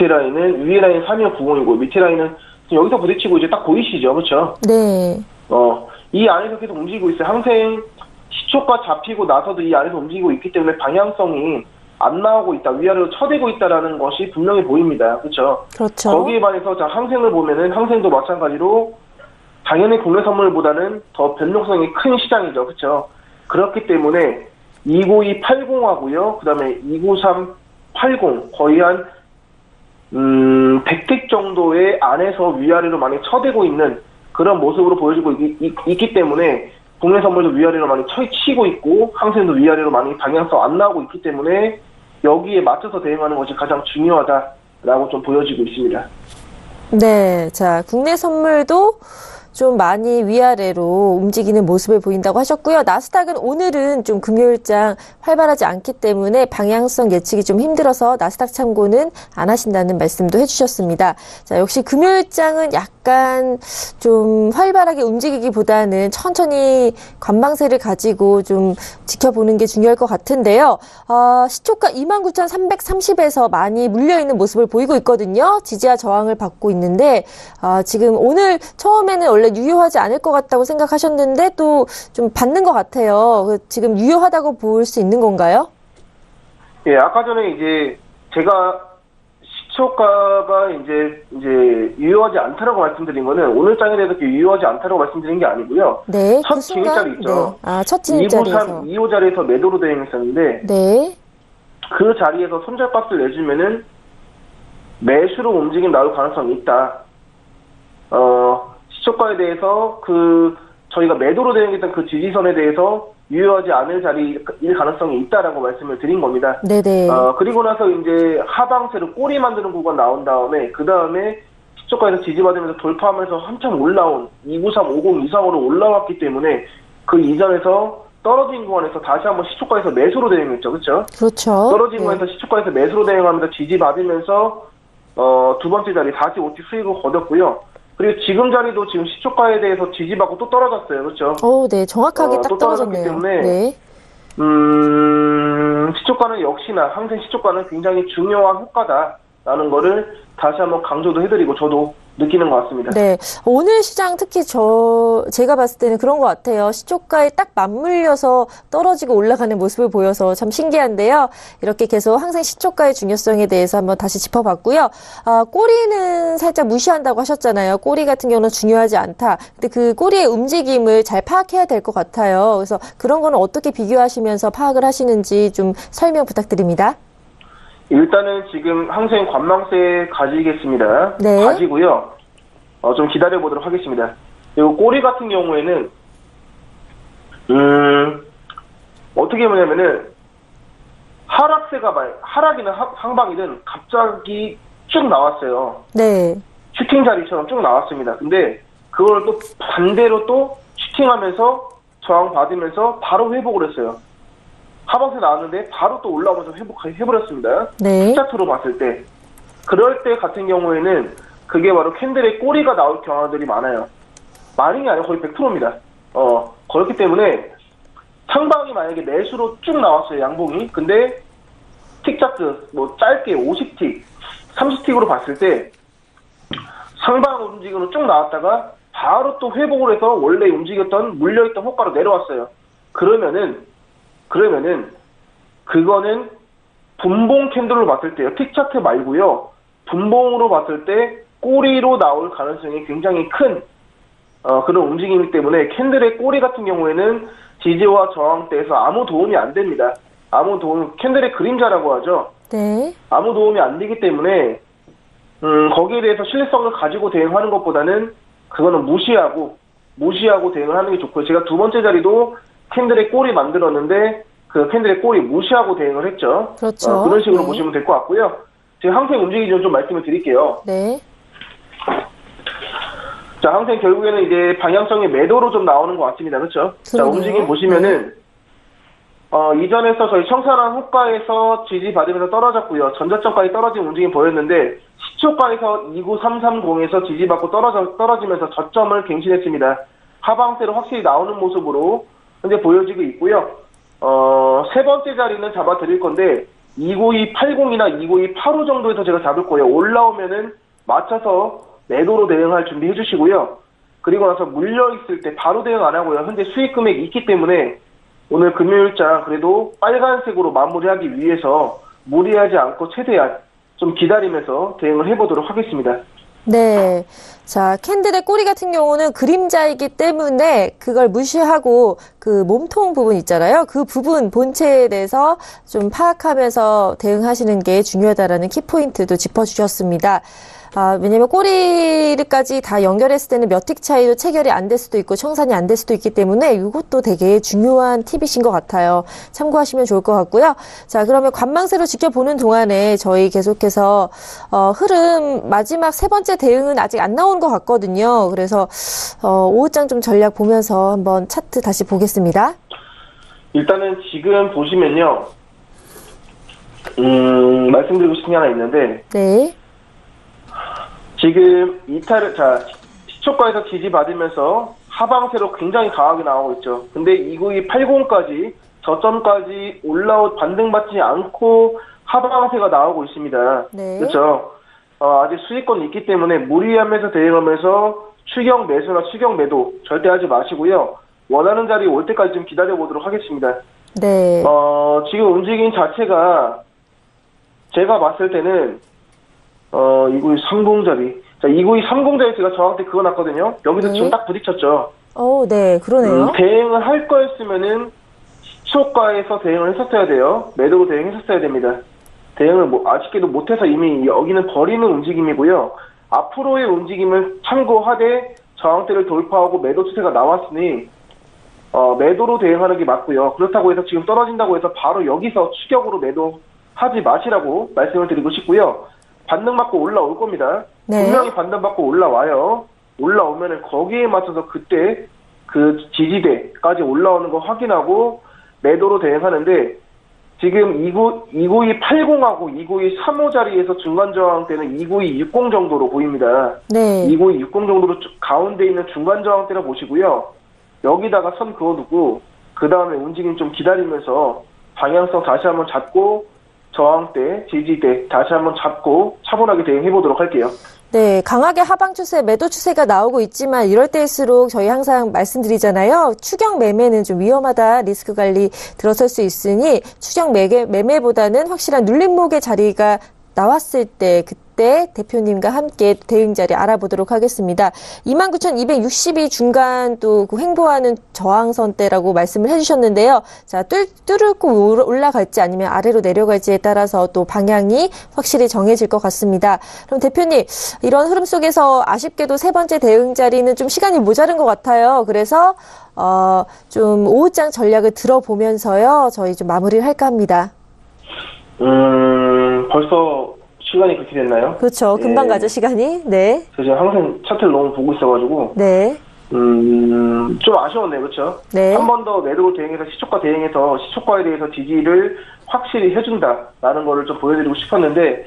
라인은 위에 라인 32590이고 밑에 라인은 지금 여기서 부딪히고 이제 딱 보이시죠, 그렇죠? 네. 이 안에서 계속 움직이고 있어요. 항상 시초가 잡히고 나서도 이 안에서 움직이고 있기 때문에 방향성이 안 나오고 있다, 위아래로 쳐대고 있다라는 것이 분명히 보입니다, 그렇죠? 그렇죠. 거기에 반해서 자 항생을 보면은 항생도 마찬가지로 당연히 국내 선물보다는 더 변동성이 큰 시장이죠, 그렇죠? 그렇기 때문에 29280하고요, 그 다음에 29380 거의 한 100틱 정도의 안에서 위아래로 많이 쳐대고 있는 그런 모습으로 보여지고 있기 때문에 국내 선물도 위아래로 많이 치고 있고 항생도 위아래로 많이 방향성 안 나오고 있기 때문에 여기에 맞춰서 대응하는 것이 가장 중요하다라고 좀 보여지고 있습니다. 네. 자, 국내 선물도 좀 많이 위아래로 움직이는 모습을 보인다고 하셨고요. 나스닥은 오늘은 좀 금요일장 활발하지 않기 때문에 방향성 예측이 좀 힘들어서 나스닥 참고는 안 하신다는 말씀도 해주셨습니다. 자, 역시 금요일장은 약간 좀 활발하게 움직이기보다는 천천히 관망세를 가지고 좀 지켜보는 게 중요할 것 같은데요. 시초가 29,330에서 많이 물려있는 모습을 보이고 있거든요. 지지와 저항을 받고 있는데 지금 오늘 처음에는 원래 유효하지 않을 것 같다고 생각하셨는데 또 좀 받는 것 같아요. 지금 유효하다고 볼 수 있는 건가요? 예, 아까 전에 이제 제가 시초가가 이제 유효하지 않다라고 말씀드린 거는 오늘 장에 대해서 유효하지 않다라고 말씀드린 게 아니고요. 네. 첫 진입자리 있죠. 네. 첫 진입자리에서. 293, 2호 자리에서 매도로 대응했었는데 네. 그 자리에서 손절값을 내주면은 매수로 움직임 나올 가능성이 있다. 시초가에 대해서 저희가 매도로 대응했던 그 지지선에 대해서 유효하지 않을 자리일 가능성이 있다라고 말씀을 드린 겁니다. 네네. 그리고 나서 이제 하방세로 꼬리 만드는 구간 나온 다음에 그 다음에 시초가에서 지지받으면서 돌파하면서 한참 올라온 293, 50 이상으로 올라왔기 때문에 그 이전에서 떨어진 구간에서 다시 한번 시초가에서 매수로 대응했죠, 그렇죠? 그렇죠. 떨어진 네. 구간에서 시초가에서 매수로 대응하면서 지지받으면서 두 번째 자리 다시 OT 수익을 거뒀고요. 그리고 지금 자리도 지금 시초가에 대해서 지지받고 또 떨어졌어요. 그렇죠? 네. 정확하게 딱 또 떨어졌네요. 때문에, 네. 시초가는 역시나 항상 시초가는 굉장히 중요한 효과다라는 거를 다시 한번 강조도 해드리고 저도 느끼는 것 같습니다. 네. 오늘 시장 특히 제가 봤을 때는 그런 것 같아요. 시초가에 딱 맞물려서 떨어지고 올라가는 모습을 보여서 참 신기한데요. 이렇게 계속 항상 시초가의 중요성에 대해서 한번 다시 짚어봤고요. 꼬리는 살짝 무시한다고 하셨잖아요. 꼬리 같은 경우는 중요하지 않다. 근데 그 꼬리의 움직임을 잘 파악해야 될 것 같아요. 그래서 그런 거는 어떻게 비교하시면서 파악을 하시는지 좀 설명 부탁드립니다. 일단은 지금 항상 관망세 가지겠습니다. 네. 가지고요. 좀 기다려보도록 하겠습니다. 그리고 꼬리 같은 경우에는 어떻게 보냐면은 하락이든 상방이든 갑자기 쭉 나왔어요. 네. 슈팅 자리처럼 쭉 나왔습니다. 근데 그걸 또 반대로 또 슈팅하면서 저항 받으면서 바로 회복을 했어요. 하방세 나왔는데 바로 또 올라오면서 회복해버렸습니다. 네. 차트로 봤을 때. 그럴 때 같은 경우에는 그게 바로 캔들의 꼬리가 나올 경우들이 많아요. 많은 게 아니라 거의 100%입니다. 그렇기 때문에 상방이 만약에 매수로 쭉 나왔어요, 양봉이. 근데 틱 차트, 짧게 50틱, 30틱으로 봤을 때 상방 움직임으로 쭉 나왔다가 바로 또 회복을 해서 원래 물려있던 호가로 내려왔어요. 그러면은 그거는 분봉 캔들로 봤을 때요. 틱 차트 말고요. 분봉으로 봤을 때 꼬리로 나올 가능성이 굉장히 큰 그런 움직임이기 때문에 캔들의 꼬리 같은 경우에는 지지와 저항대에서 아무 도움이 안 됩니다. 캔들의 그림자라고 하죠. 네. 아무 도움이 안 되기 때문에 거기에 대해서 신뢰성을 가지고 대응하는 것보다는 그거는 무시하고 대응을 하는 게 좋고요. 제가 두 번째 자리도 캔들의 꼬리 만들었는데 그 캔들의 꼬리 무시하고 대응을 했죠. 그렇죠. 그런 식으로 네. 보시면 될 것 같고요. 제가 항상 움직이기 전에 좀 말씀을 드릴게요. 네. 자, 항상 결국에는 이제 방향성의 매도로 좀 나오는 것 같습니다. 그렇죠? 자, 그러네요. 움직임 보시면은 이전에서 저희 청산한 호가에서 지지받으면서 떨어졌고요. 전저점까지 떨어진 움직임 보였는데 시초가에서 29330에서 지지받고 떨어지면서 저점을 갱신했습니다. 하방세로 확실히 나오는 모습으로 현재 보여지고 있고요. 세 번째 자리는 잡아드릴 건데 29280이나 29285 정도에서 제가 잡을 거예요. 올라오면은 맞춰서 매도로 대응할 준비해 주시고요. 그리고 나서 물려있을 때 바로 대응 안 하고요. 현재 수익 금액이 있기 때문에 오늘 금요일장 그래도 빨간색으로 마무리하기 위해서 무리하지 않고 최대한 좀 기다리면서 대응을 해보도록 하겠습니다. 네. 자, 캔들의 꼬리 같은 경우는 그림자이기 때문에 그걸 무시하고 그 몸통 부분 있잖아요. 그 부분 본체에 대해서 좀 파악하면서 대응하시는 게 중요하다라는 키포인트도 짚어주셨습니다. 왜냐면 꼬리까지 다 연결했을 때는 몇 틱 차이도 체결이 안 될 수도 있고 청산이 안 될 수도 있기 때문에 이것도 되게 중요한 팁이신 것 같아요. 참고하시면 좋을 것 같고요. 자, 그러면 관망세로 지켜보는 동안에 저희 계속해서 흐름 마지막 세 번째 대응은 아직 안 나온 것 같거든요. 그래서 오후장 좀 전략 보면서 한번 차트 다시 보겠습니다. 일단은 지금 보시면요. 말씀드리고 싶은 게 하나 있는데 네. 지금 시초가에서 지지받으면서 하방세로 굉장히 강하게 나오고 있죠. 근데 29280까지 저점까지 반등받지 않고 하방세가 나오고 있습니다. 네. 그렇죠. 아직 수익권이 있기 때문에 무리하면서 대응하면서 추격 매수나 추격 매도 절대 하지 마시고요. 원하는 자리 올 때까지 좀 기다려 보도록 하겠습니다. 네. 지금 움직임 자체가 제가 봤을 때는 29230자리. 자, 29230자리 제가 저한테 그어놨거든요. 여기서 네. 지금 딱 부딪혔죠. 네, 그러네요. 대응을 할 거였으면은 시초가에서 대응을 했었어야 돼요. 매도로 대응했었어야 됩니다. 대응을 아쉽게도 못해서 이미 여기는 버리는 움직임이고요. 앞으로의 움직임을 참고하되 저항대를 돌파하고 매도 추세가 나왔으니 매도로 대응하는 게 맞고요. 그렇다고 해서 지금 떨어진다고 해서 바로 여기서 추격으로 매도하지 마시라고 말씀을 드리고 싶고요. 반등받고 올라올 겁니다. 네. 분명히 반등받고 올라와요. 올라오면은 거기에 맞춰서 그때 그 지지대까지 올라오는 거 확인하고 매도로 대응하는데 지금 29280하고 29235 자리에서 중간 저항대는 29260 정도로 보입니다. 네. 29260 정도로 가운데 있는 중간 저항대를 보시고요. 여기다가 선 그어두고 그 다음에 움직임 좀 기다리면서 방향성 다시 한번 잡고 저항대, 지지대 다시 한번 잡고 차분하게 대응해보도록 할게요. 네, 강하게 하방 추세, 매도 추세가 나오고 있지만 이럴 때일수록 저희 항상 말씀드리잖아요. 추격 매매는 좀 위험하다, 리스크 관리 들어설 수 있으니 추격 매매보다는 확실한 눌림목의 자리가 나왔을 때 그때 대표님과 함께 대응 자리 알아보도록 하겠습니다. 29,260이 중간 또 그 횡보하는 저항선대라고 말씀을 해주셨는데요. 자, 뚫고 올라갈지 아니면 아래로 내려갈지에 따라서 또 방향이 확실히 정해질 것 같습니다. 그럼 대표님, 이런 흐름 속에서 아쉽게도 세 번째 대응 자리는 좀 시간이 모자른 것 같아요. 그래서 좀 오후장 전략을 들어보면서요. 저희 좀 마무리를 할까 합니다. 벌써 시간이 그렇게 됐나요? 그렇죠. 금방 가죠, 시간이. 네. 제가 항상 차트를 너무 보고 있어가지고. 네. 좀 아쉬웠네요. 그렇죠? 네. 한 번 더 매도로 대응해서 시초가 대응해서 시초가에 대해서 지지를 확실히 해준다라는 거를 좀 보여드리고 싶었는데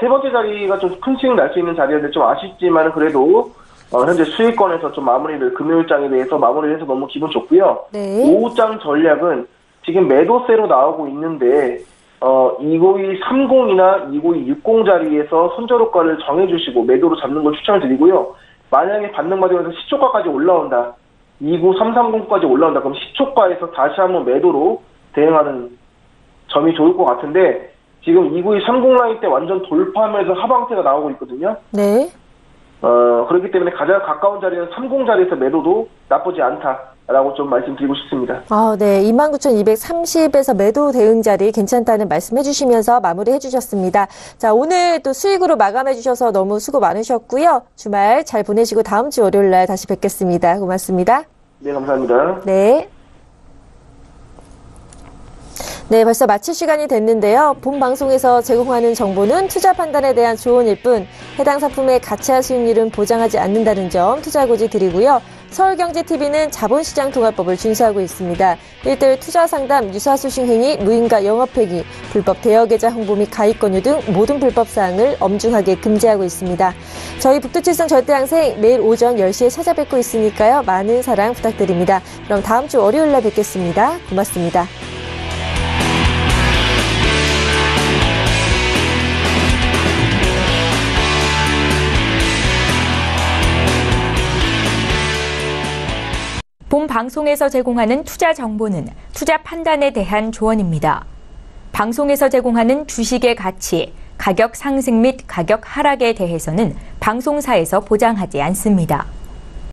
세 번째 자리가 좀 큰 수익 날 수 있는 자리였는데 좀 아쉽지만 그래도 현재 수익권에서 좀 마무리를 금요일장에 대해서 마무리를 해서 너무 기분 좋고요. 네. 오후장 전략은 지금 매도세로 나오고 있는데 29230이나 29260 자리에서 손절효과를 정해주시고 매도로 잡는 걸 추천을 드리고요. 만약에 반등받으면서 시초가까지 올라온다. 29330까지 올라온다. 그럼 시초가에서 다시 한번 매도로 대응하는 점이 좋을 것 같은데 지금 29230 라인 때 완전 돌파하면서 하방세가 나오고 있거든요. 네. 그렇기 때문에 가장 가까운 자리는 30 자리에서 매도도 나쁘지 않다라고 좀 말씀드리고 싶습니다. 네. 29,230에서 매도 대응 자리 괜찮다는 말씀 해주시면서 마무리 해주셨습니다. 자, 오늘 또 수익으로 마감해주셔서 너무 수고 많으셨고요. 주말 잘 보내시고 다음 주 월요일 날 다시 뵙겠습니다. 고맙습니다. 네, 감사합니다. 네. 네, 벌써 마칠 시간이 됐는데요. 본 방송에서 제공하는 정보는 투자 판단에 대한 조언일 뿐 해당 상품의 가치와 수익률은 보장하지 않는다는 점 투자 고지 드리고요. 서울경제TV는 자본시장통합법을 준수하고 있습니다. 1대1 투자상담, 유사수신행위, 무인가 영업행위, 불법 대여계좌 홍보 및 가입 권유 등 모든 불법사항을 엄중하게 금지하고 있습니다. 저희 북두칠성 절대항생 매일 오전 10시에 찾아뵙고 있으니까요. 많은 사랑 부탁드립니다. 그럼 다음 주 월요일날 뵙겠습니다. 고맙습니다. 본 방송에서 제공하는 투자 정보는 투자 판단에 대한 조언입니다. 방송에서 제공하는 주식의 가치, 가격 상승 및 가격 하락에 대해서는 방송사에서 보장하지 않습니다.